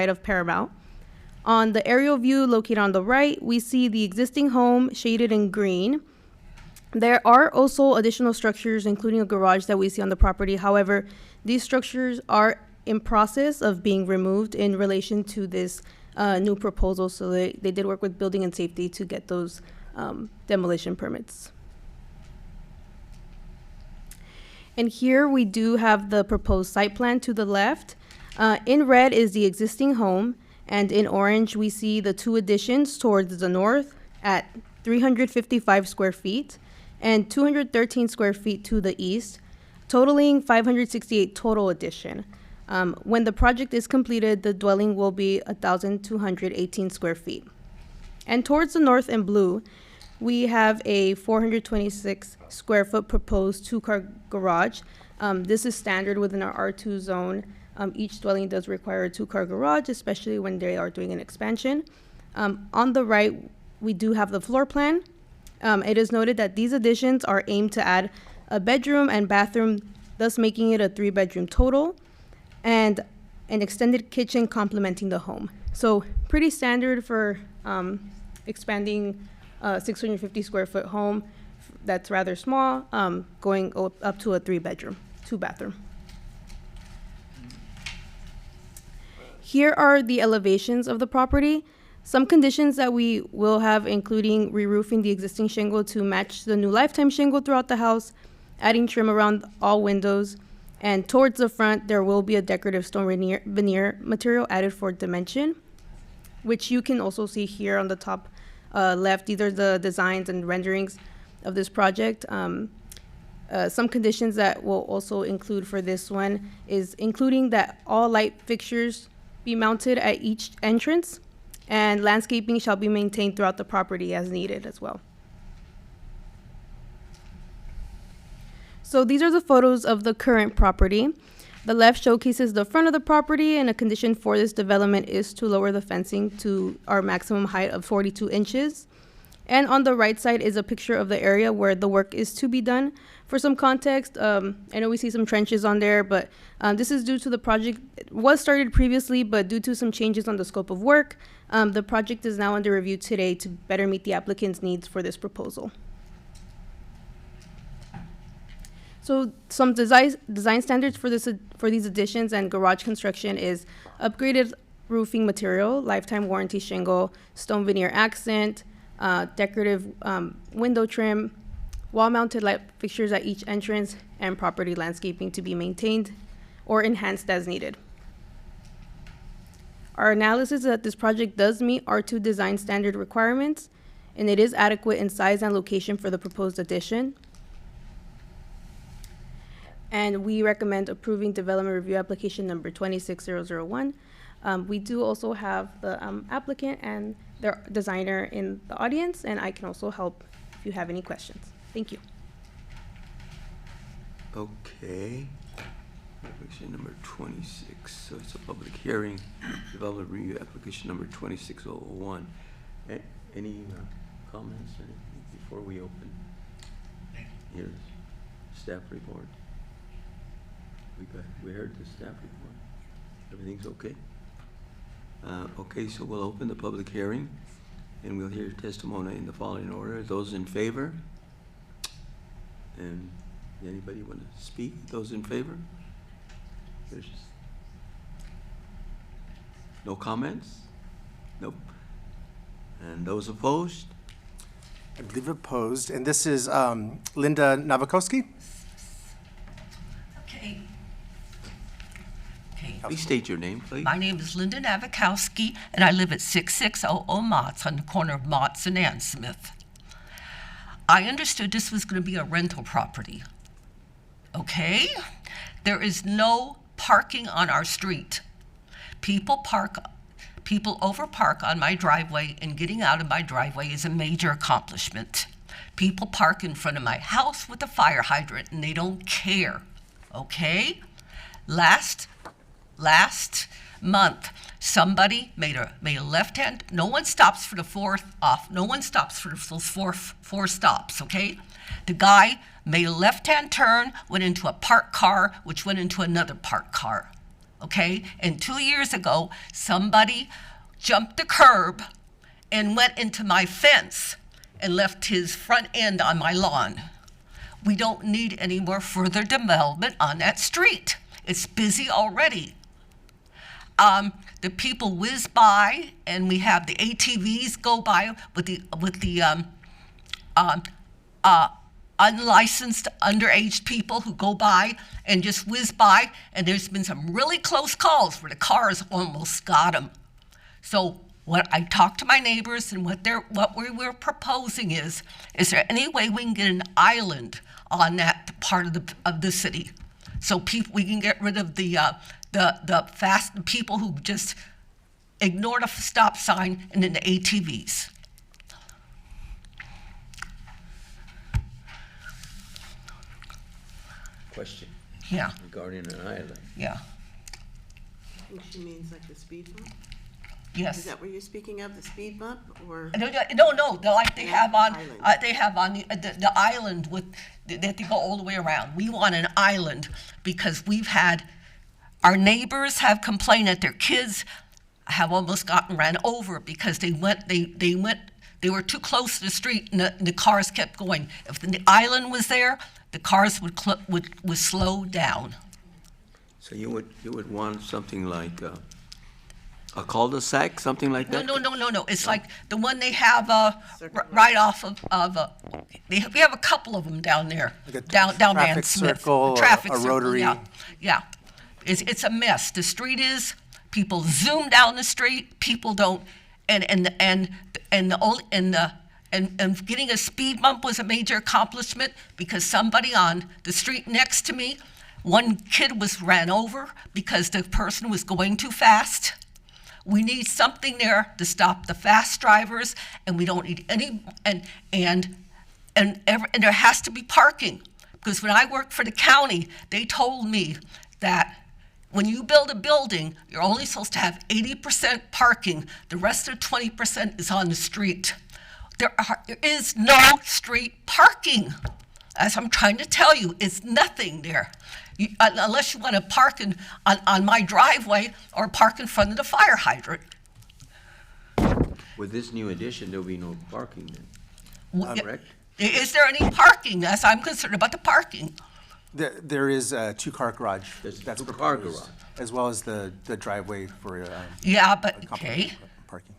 S12: of Paramount. On the aerial view located on the right, we see the existing home shaded in green. There are also additional structures, including a garage that we see on the property. However, these structures are in process of being removed in relation to this new proposal. So they did work with building and safety to get those demolition permits. And here we do have the proposed site plan to the left. In red is the existing home, and in orange, we see the two additions towards the north at 355 square feet and 213 square feet to the east, totaling 568 total addition. When the project is completed, the dwelling will be 1,218 square feet. And towards the north in blue, we have a 426 square foot proposed two-car garage. This is standard within our R2 zone. Each dwelling does require a two-car garage, especially when they are doing an expansion. On the right, we do have the floor plan. It is noted that these additions are aimed to add a bedroom and bathroom, thus making it a 3-bedroom total, and an extended kitchen complementing the home. So pretty standard for expanding a 650 square foot home that's rather small, going up to a 3-bedroom, 2-bathroom. Here are the elevations of the property. Some conditions that we will have, including re-roofing the existing shingle to match the new lifetime shingle throughout the house, adding trim around all windows, and towards the front, there will be a decorative stone veneer material added for dimension, which you can also see here on the top left. These are the designs and renderings of this project. Some conditions that will also include for this one is including that all light fixtures be mounted at each entrance, and landscaping shall be maintained throughout the property as needed as well. So these are the photos of the current property. The left showcases the front of the property, and a condition for this development is to lower the fencing to our maximum height of 42 inches. And on the right side is a picture of the area where the work is to be done. For some context, I know we see some trenches on there, but this is due to the project. It was started previously, but due to some changes on the scope of work, the project is now under review today to better meet the applicant's needs for this proposal. So some design standards for these additions and garage construction is upgraded roofing material, lifetime warranty shingle, stone veneer accent, decorative window trim, wall-mounted light fixtures at each entrance, and property landscaping to be maintained or enhanced as needed. Our analysis is that this project does meet R2 design standard requirements, and it is adequate in size and location for the proposed addition. And we recommend approving development review application number 26001. We do also have the applicant and their designer in the audience, and I can also help if you have any questions. Thank you.
S10: Okay. Application number 26, so it's a public hearing, development review application number 26001. Any comments or anything before we open? Here's staff report. We heard the staff report. Everything's okay? Okay, so we'll open the public hearing and we'll hear testimony in the following order. Those in favor? And anybody want to speak? Those in favor? There's no comments? Nope. And those opposed?
S5: I believe opposed, and this is Linda Nowakowski.
S13: Okay.
S10: Please state your name, please.
S13: My name is Linda Nowakowski, and I live at 6600 Motts on the corner of Motts and Ann Smith. I understood this was going to be a rental property. Okay? There is no parking on our street. People overpark on my driveway, and getting out of my driveway is a major accomplishment. People park in front of my house with a fire hydrant, and they don't care. Okay? Last month, somebody made a left hand. No one stops for the fourth off. No one stops for the four stops, okay? The guy made a left-hand turn, went into a parked car, which went into another parked car, okay? And 2 years ago, somebody jumped the curb and went into my fence and left his front end on my lawn. We don't need any more further development on that street. It's busy already. The people whiz by, and we have the ATVs go by with the unlicensed underage people who go by and just whiz by, and there's been some really close calls where the cars almost got them. So what I talked to my neighbors, and what we were proposing is there any way we can get an island on that part of the city, so we can get rid of the people who just ignore the stop sign and then the ATVs.
S10: Question
S13: Yeah,
S10: regarding an island.
S13: yeah,
S1: I think she means like the speed bump. Is
S13: yes.
S1: that what you're speaking of, the speed bump, or?
S13: No, they have on,
S1: Island.
S13: they have on the island that they go all the way around. We want an island because our neighbors have complained that their kids have almost gotten ran over because they were too close to the street and the cars kept going. If the island was there, the cars would slow down.
S10: So you would want something like a cul-de-sac, something like that?
S13: No. It's like the one they have right off of we have a couple of them down there,
S5: Like a
S13: down Van
S5: traffic
S13: Smith.
S5: circle,
S13: Traffic
S5: a
S13: circle,
S5: rotary.
S13: Yeah. It's a mess. The street is, people zoom down the street, people don't, and getting a speed bump was a major accomplishment because somebody on the street next to me, one kid was ran over because the person was going too fast. We need something there to stop the fast drivers, and we don't need any, and there has to be parking. Because when I worked for the county, they told me that when you build a building, you're only supposed to have 80% parking. The rest of 20% is on the street. There is no street parking. As I'm trying to tell you, it's nothing there. Unless you want to park on my driveway or park in front of the fire hydrant.
S10: With this new addition, there'll be no parking then, correct?
S13: Is there any parking? As I'm concerned about the parking.
S5: There is a two-car garage.
S10: There's a
S5: that's
S10: two-car
S5: proposed,
S10: garage.
S5: as well as the driveway for
S13: Yeah, but, okay.
S5: complement parking.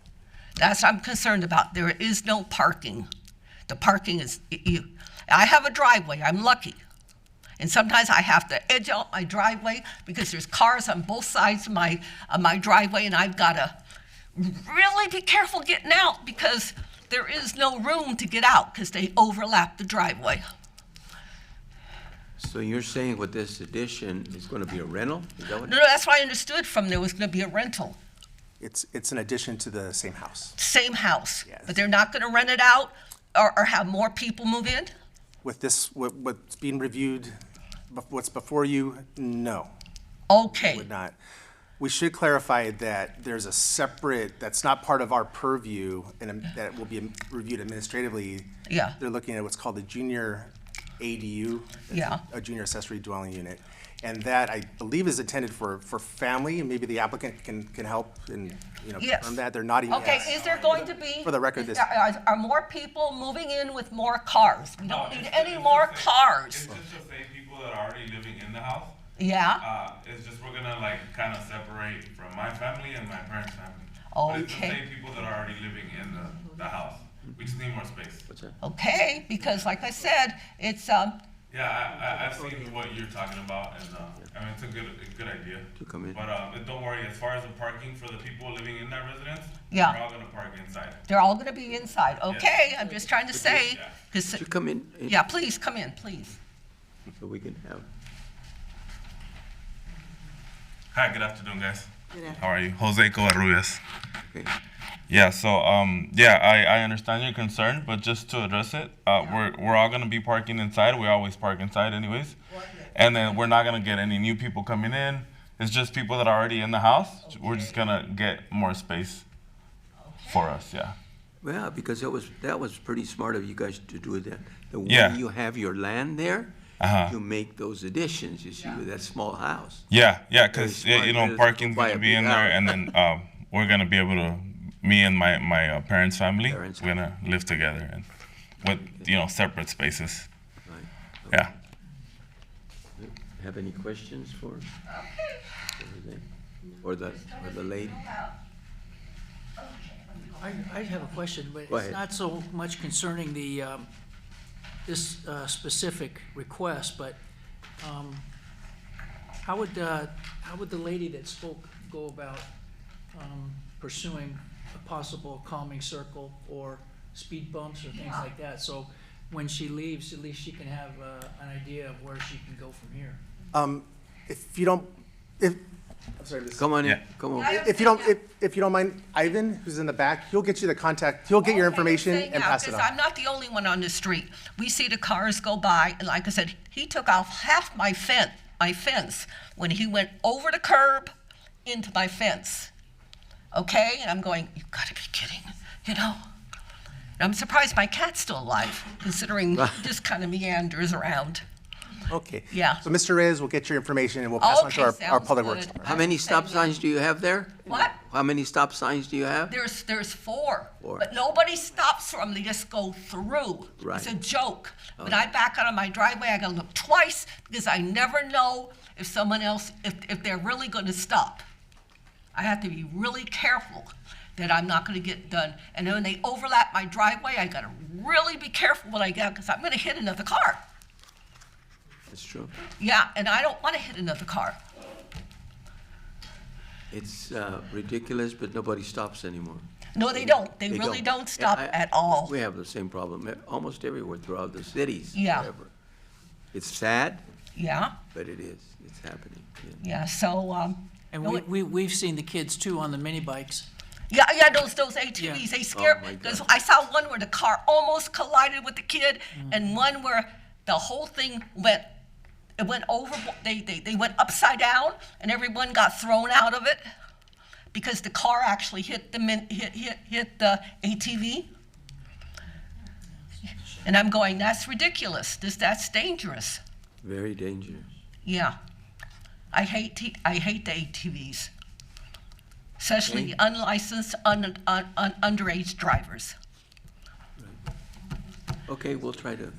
S13: That's what I'm concerned about. There is no parking. The parking is, I have a driveway, I'm lucky. And sometimes I have to edge out my driveway because there's cars on both sides of my driveway, and I've got to really be careful getting out because there is no room to get out because they overlap the driveway.
S10: So you're saying with this addition, it's going to be a rental? Is that what?
S13: No, that's what I understood from there was going to be a rental.
S5: It's an addition to the same house.
S13: Same house.
S5: Yes.
S13: But they're not going to rent it out or have more people move in?
S5: With this, what's being reviewed, what's before you, no.
S13: Okay.
S5: Would not. We should clarify that there's a separate, that's not part of our purview, and that will be reviewed administratively.
S13: Yeah.
S5: They're looking at what's called the junior ADU. That's
S13: Yeah.
S5: A junior accessory dwelling unit. And that, I believe, is intended for family, and maybe the applicant can help and,
S13: Yes.
S5: confirm that. They're not even.
S13: Okay, is there going to be?
S5: For the record, this.
S13: Are more people moving in with more cars? We don't need any more cars.
S14: It's just the same people that are already living in the house.
S13: Yeah,
S14: It's just we're gonna kind of separate from my family and my parents' family. But it's the
S13: Okay.
S14: same people that are already living in the house. We just need more space.
S10: What's that?
S13: okay, because like I said, it's,
S14: Yeah, I've seen what you're talking about, and I mean, it's a good idea.
S10: To come in.
S14: But don't worry, as far as the parking for the people living in that residence,
S13: Yeah.
S14: they're all gonna park inside.
S13: they're all gonna be inside. Okay, I'm just trying to say,
S14: Yeah.
S13: 'cause-
S10: Could you come in?
S13: yeah, please, come in, please.
S10: So we can have.
S14: Hi, good afternoon, guys.
S1: Good afternoon.
S14: How are you? Jose Covarrubias.
S10: Okay.
S14: Yeah, so I understand your concern, but just to address it, we're all gonna be parking inside. We always park inside anyways. And then we're not gonna get any new people coming in. It's just people that are already in the house. We're just gonna get more space for us, yeah.
S10: Well, because that was pretty smart of you guys to do that. The way
S14: Yeah.
S10: you have your land there,
S14: Uh-huh.
S10: you make those additions, you see, with that small house.
S14: Yeah,
S10: Very
S14: because
S10: smart. Better
S14: parking's
S10: buy a
S14: gonna be
S10: big
S14: in there,
S10: house.
S14: and then we're gonna be able to, me and my parents' family,
S10: Parents.
S14: we're gonna live together and with separate spaces.
S10: Right.
S14: Yeah.
S10: Have any questions for Jose? Or the lady?
S2: I have a question, but
S10: Go
S2: it's
S10: ahead.
S2: not so much concerning the this specific request, but how would the lady that spoke go about pursuing a possible calming circle or speed bumps or things like that? So when she leaves, at least she can have an idea of where she can go from here.
S5: If you don't, I'm sorry,
S10: Come on in,
S14: Yeah.
S10: come on.
S5: if you don't mind, Ivan, who's in the back, he'll get you the contact, he'll get your information and pass it on.
S13: Because I'm not the only one on the street. We see the cars go by, and like I said, he took off half my fence when he went over the curb into my fence. Okay? And I'm going, you gotta be kidding, you know? And I'm surprised my cat's still alive, considering this kind of meanders around.
S5: Okay.
S13: Yeah.
S5: So Mr. Reyes will get your information and we'll pass it on to our
S13: sounds
S5: public
S13: good.
S5: works department.
S10: How many stop signs do you have there?
S13: What?
S10: How many stop signs do you have?
S13: There's four,
S10: Four.
S13: but nobody stops for them. They just go through.
S10: Right.
S13: It's a joke. When I back out of my driveway, I gotta look twice because I never know if someone else, if they're really gonna stop. I have to be really careful that I'm not gonna get done. And then when they overlap my driveway, I gotta really be careful what I get because I'm gonna hit another car.
S10: That's true.
S13: Yeah, and I don't wanna hit another car.
S10: It's ridiculous, but nobody stops anymore.
S13: No, they don't. They really don't stop at all.
S10: We have the same problem almost everywhere throughout the cities.
S13: Yeah.
S10: wherever. It's sad,
S13: Yeah,
S10: but it is. It's happening. Yeah.
S13: yeah, so,
S2: And
S13: No,
S2: we've seen the kids too on the mini bikes.
S13: yeah, those ATVs,
S2: Yeah.
S13: they scare,
S10: Oh, my
S13: because
S10: God.
S13: I saw one where the car almost collided with the kid, and one where the whole thing went over, they went upside down, and everyone got thrown out of it, because the car actually hit the ATV. And I'm going, that's ridiculous, that's dangerous.
S10: Very dangerous.
S13: Yeah. I hate the ATVs, especially the unlicensed, underage drivers.
S10: Okay, we'll try to,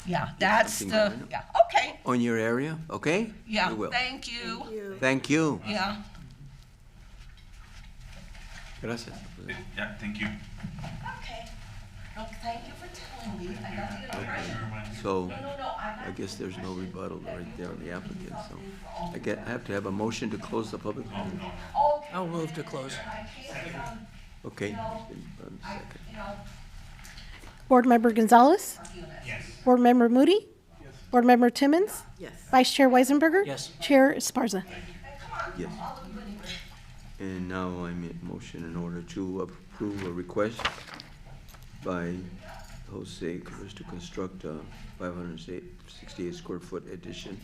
S13: Yeah, that's
S10: something
S13: the,
S10: going on.
S13: yeah, okay,
S10: on your area, okay?
S13: yeah,
S10: We will.
S13: thank you.
S10: Thank you.
S13: Yeah.
S10: Gracias.
S14: Yeah, thank you.
S13: Okay. No, thank you for telling me. I got the impression.
S10: So,
S13: No,
S10: I guess there's no rebuttal right there on the applicant, so I have to have a motion to close the public hearing.
S2: I'll move to close.
S10: Okay, second.
S3: Board Member Gonzalez?
S4: Yes.
S3: Board Member Moody? Board Member Timmons?
S1: Yes.
S3: Vice Chair Weisenberger?
S2: Yes.
S3: Chair Esparza?
S10: Yes. And now I make motion in order to approve a request by Jose Cruz to construct a 568 square foot addition.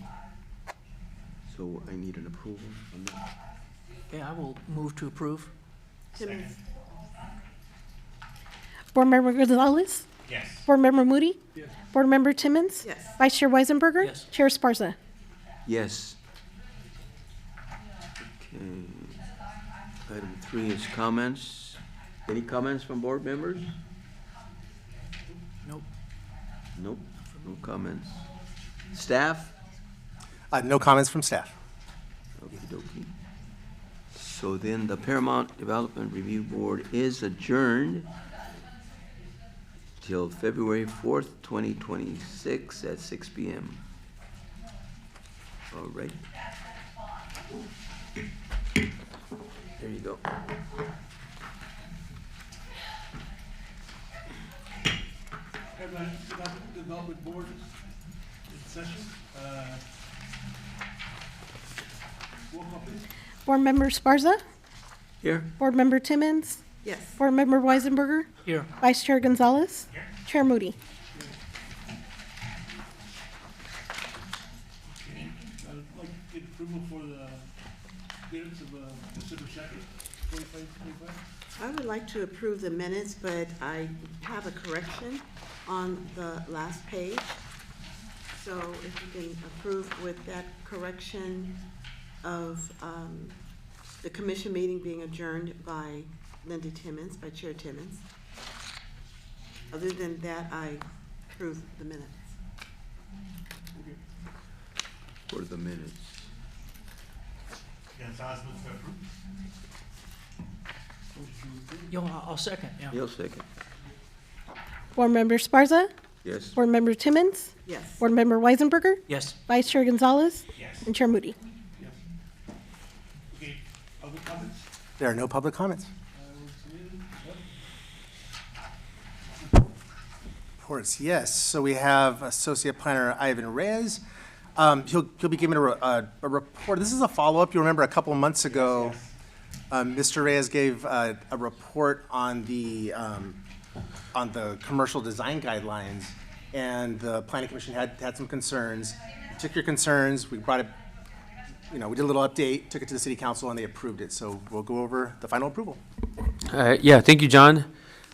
S10: So I need an approval on that.
S2: Okay, I will move to approve.
S1: Timmons?
S3: Board Member Gonzalez?
S4: Yes.
S3: Board Member Moody? Board Member Timmons?
S1: Yes.
S3: Vice Chair Weisenberger?
S2: Yes.
S3: Chair Esparza?
S10: Yes. Okay. Item 3 is comments. Any comments from board members?
S2: Nope.
S10: Nope, no comments. Staff?
S5: No comments from staff.
S10: Okey-dokey. So then the Paramount Development Review Board is adjourned till February 4th, 2026 at 6 p.m. All right. There you go.
S15: Development Board in session. Roll call, please.
S3: Board Member Esparza?
S10: Here?
S3: Board Member Timmons?
S1: Yes.
S3: Board Member Weisenberger?
S2: Here.
S3: Vice Chair Gonzalez? Chair Moody?
S15: I'd like to get approval for the minutes of December 2nd, 2025.
S1: I would like to approve the minutes, but I have a correction on the last page. So if you can approve with that correction of the commission meeting being adjourned by Linda Timmons, by Chair Timmons. Other than that, I approve the minutes.
S10: For the minutes.
S4: Gonzalez moves to approve.
S2: Yo, I'll second, yeah.
S10: You'll second.
S3: Board Member Esparza?
S10: Yes.
S3: Board Member Timmons?
S1: Yes.
S3: Board Member Weisenberger?
S2: Yes.
S3: Vice Chair Gonzalez?
S4: Yes.
S3: And Chair Moody?
S15: Okay, public comments?
S5: There are no public comments. Reports, yes. So we have Associate Planner Ivan Reyes. He'll be giving a report. This is a follow-up. You remember a couple of months ago, Mr. Reyes gave a report on the commercial design guidelines, and the Planning Commission had some concerns. We took your concerns, we brought it, we did a little update, took it to the City Council, and they approved it. So we'll go over the final approval.
S6: Yeah, thank you, John.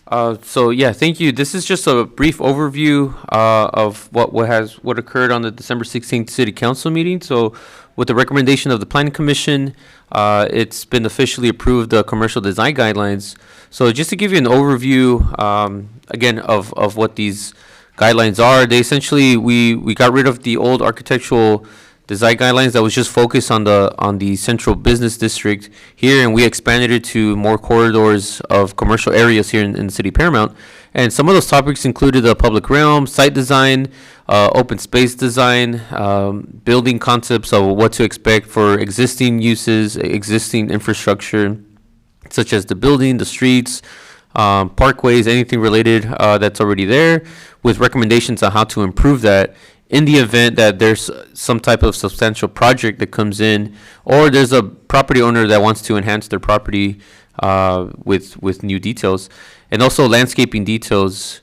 S6: Thank you. This is just a brief overview of what occurred on the December 16th City Council meeting. So, with the recommendation of the Planning Commission, it's been officially approved, the commercial design guidelines. So, just to give you an overview, again, of what these guidelines are, they essentially we got rid of the old architectural design guidelines that was just focused on the central business district here, and we expanded it to more corridors of commercial areas here in the city of Paramount. And some of those topics included the public realm, site design, open space design, building concepts of what to expect for existing uses, existing infrastructure, such as the building, the streets, parkways, anything related that's already there, with recommendations on how to improve that in the event that there's some type of substantial project that comes in, or there's a property owner that wants to enhance their property with new details, and also landscaping details.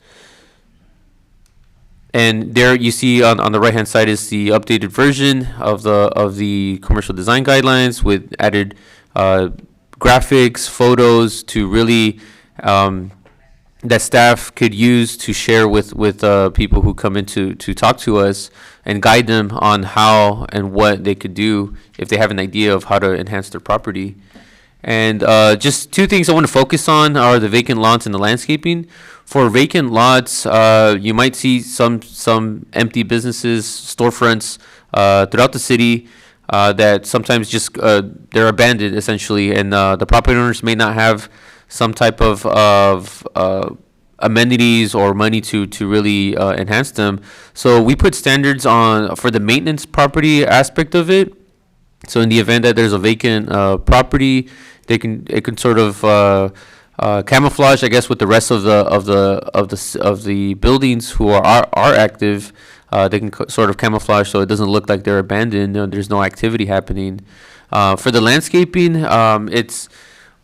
S6: And there you see on the right-hand side is the updated version of the commercial design guidelines with added graphics, photos to really that staff could use to share with people who come in to talk to us and guide them on how and what they could do if they have an idea of how to enhance their property. And just two things I want to focus on are the vacant lots and the landscaping. For vacant lots, you might see some empty businesses, storefronts throughout the city that sometimes just they're abandoned essentially, and the property owners may not have some type of amenities or money to really enhance them. So we put standards on for the maintenance property aspect of it. So in the event that there's a vacant property, it can sort of camouflage, I guess, with the rest of the buildings who are active. They can sort of camouflage so it doesn't look like they're abandoned. There's no activity happening. For the landscaping, it's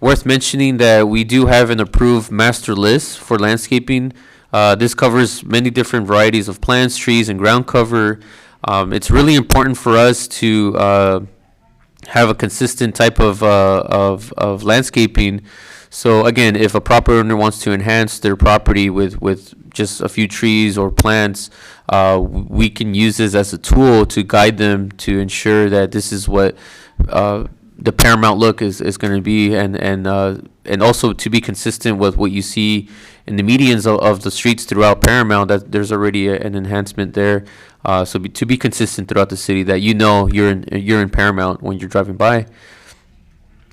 S6: worth mentioning that we do have an approved master list for landscaping. This covers many different varieties of plants, trees, and ground cover. It's really important for us to have a consistent type of landscaping. So again, if a property owner wants to enhance their property with just a few trees or plants, we can use this as a tool to guide them to ensure that this is what the Paramount look is going to be, and also to be consistent with what you see in the medians of the streets throughout Paramount, that there's already an enhancement there. To be consistent throughout the city, that you're in Paramount when you're driving by.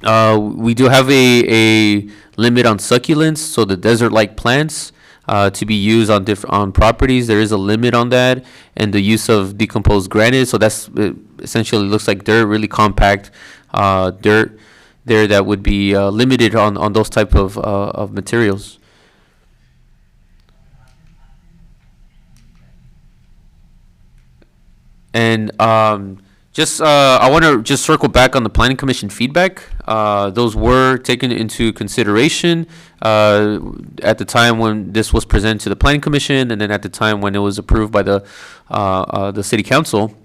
S6: We do have a limit on succulents, so the desert-like plants to be used on properties. There is a limit on that, and the use of decomposed granite. So that's essentially looks like dirt, really compact dirt there that would be limited on those type of materials. And I want to just circle back on the Planning Commission feedback. Those were taken into consideration at the time when this was presented to the Planning Commission, and then at the time when it was approved by the City Council.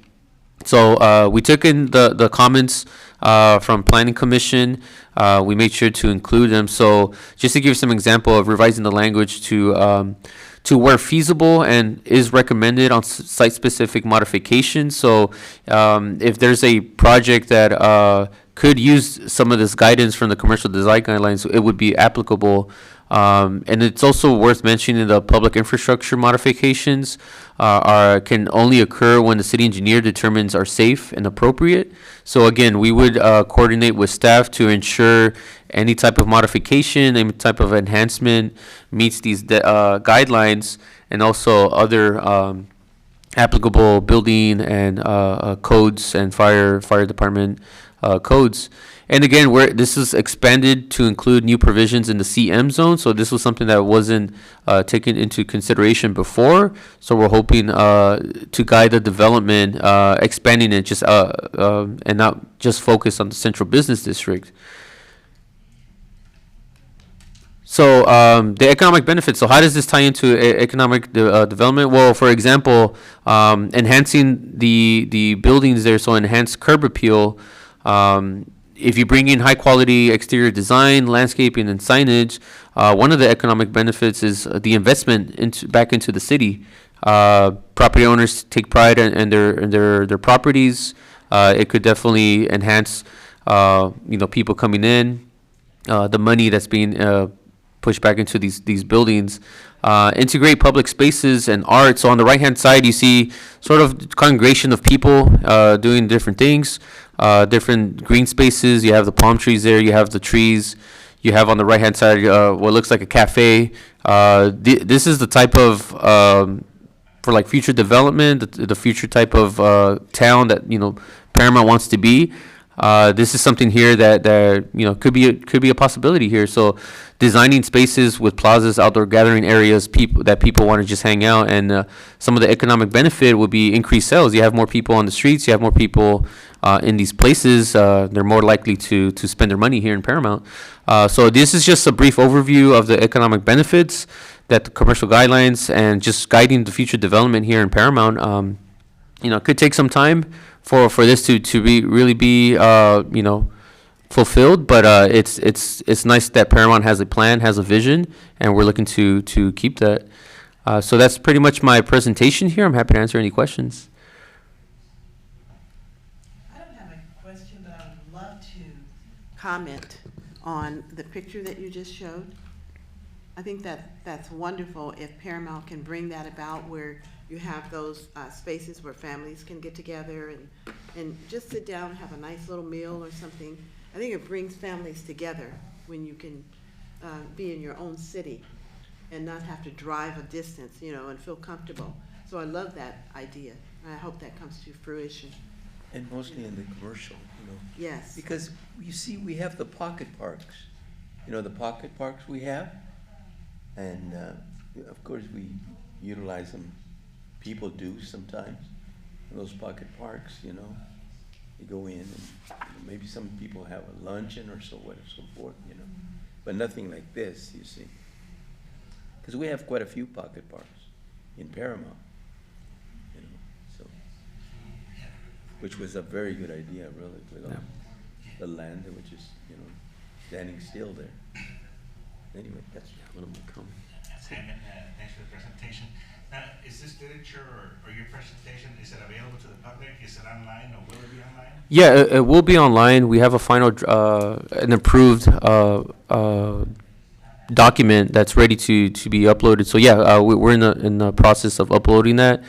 S6: So we took in the comments from Planning Commission. We made sure to include them. So just to give some example of revising the language to where feasible and is recommended on site-specific modifications. So if there's a project that could use some of this guidance from the commercial design guidelines, it would be applicable And it's also worth mentioning the public infrastructure modifications can only occur when the city engineer determines are safe and appropriate. So again, we would coordinate with staff to ensure any type of modification, any type of enhancement meets these guidelines, and also other applicable building and codes and fire department codes. And again, this is expanded to include new provisions in the CM zone. So this was something that wasn't taken into consideration before. So we're hoping to guide the development, expanding it just and not just focus on the central business district. So the economic benefits. So how does this tie into economic development? Well, for example, enhancing the buildings there, so enhanced curb appeal. If you bring in high quality exterior design, landscaping, and signage, one of the economic benefits is the investment back into the city. Property owners take pride in their properties. It could definitely enhance, people coming in, the money that's being pushed back into these buildings. Integrate public spaces and art. So on the right-hand side, you see sort of congregation of people doing different things, different green spaces. You have the palm trees there. You have the trees. You have on the right-hand side what looks like a cafe. This is the type of, for like future development, the future type of town that, Paramount wants to be. This is something here that could be a possibility here. So designing spaces with plazas, outdoor gathering areas, people want to just hang out, and some of the economic benefit would be increased sales. You have more people on the streets, you have more people in these places, they're more likely to spend their money here in Paramount. So this is just a brief overview of the economic benefits, that the commercial guidelines, and just guiding the future development here in Paramount. It could take some time for this to really be fulfilled, but it's nice that Paramount has a plan, has a vision, and we're looking to keep that. So that's pretty much my presentation here. I'm happy to answer any questions.
S1: I don't have a question, but I would love to comment on the picture that you just showed. I think that's wonderful if Paramount can bring that about, where you have those spaces where families can get together and just sit down and have a nice little meal or something. I think it brings families together when you can be in your own city and not have to drive a distance, and feel comfortable. So I love that idea. I hope that comes to fruition.
S10: And mostly in the commercial,
S1: Yes.
S10: Because you see, we have the pocket parks. The pocket parks we have, and of course we utilize them. People do sometimes in those pocket parks. You go in and maybe some people have a luncheon or so forth. But nothing like this, you see, because we have quite a few pocket parks in Paramount. So which was a very good idea, really, with all the land which is standing still there. Anyway, that's a little more comment.
S4: Thanks for the presentation. Now, is this literature or your presentation, is it available to the public? Is it online, or will it be online?
S6: Yeah, it will be online. We have a final, an approved document that's ready to be uploaded. So yeah, we're in the process of uploading that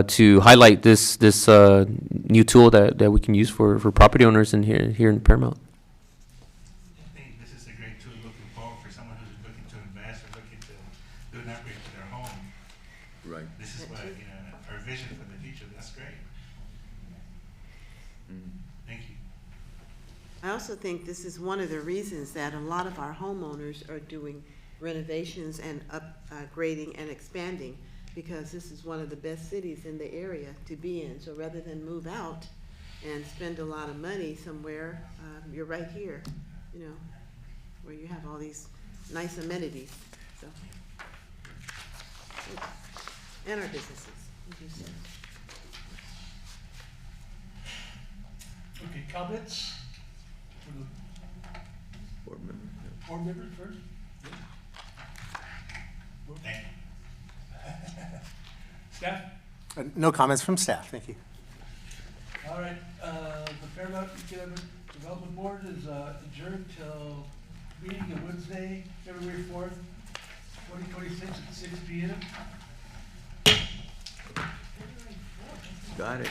S6: to highlight this new tool that we can use for property owners in here in Paramount.
S4: I think this is a great tool looking forward for someone who's looking to invest or looking to do an upgrade to their home.
S10: Right.
S4: This is what, our vision for the future. That's great. Thank you.
S1: I also think this is one of the reasons that a lot of our homeowners are doing renovations and upgrading and expanding, because this is one of the best cities in the area to be in. So rather than move out and spend a lot of money somewhere, you're right here, where you have all these nice amenities. So, and our businesses, as you said.
S15: Okay, comments? For the
S10: Board member.
S15: board members first?
S4: Thank you.
S15: Staff?
S5: No comments from staff, thank you.
S15: All right, the Paramount Economic Development Board is adjourned till meeting on Wednesday, February 4th 2026 at 6 p.m.
S10: Got it.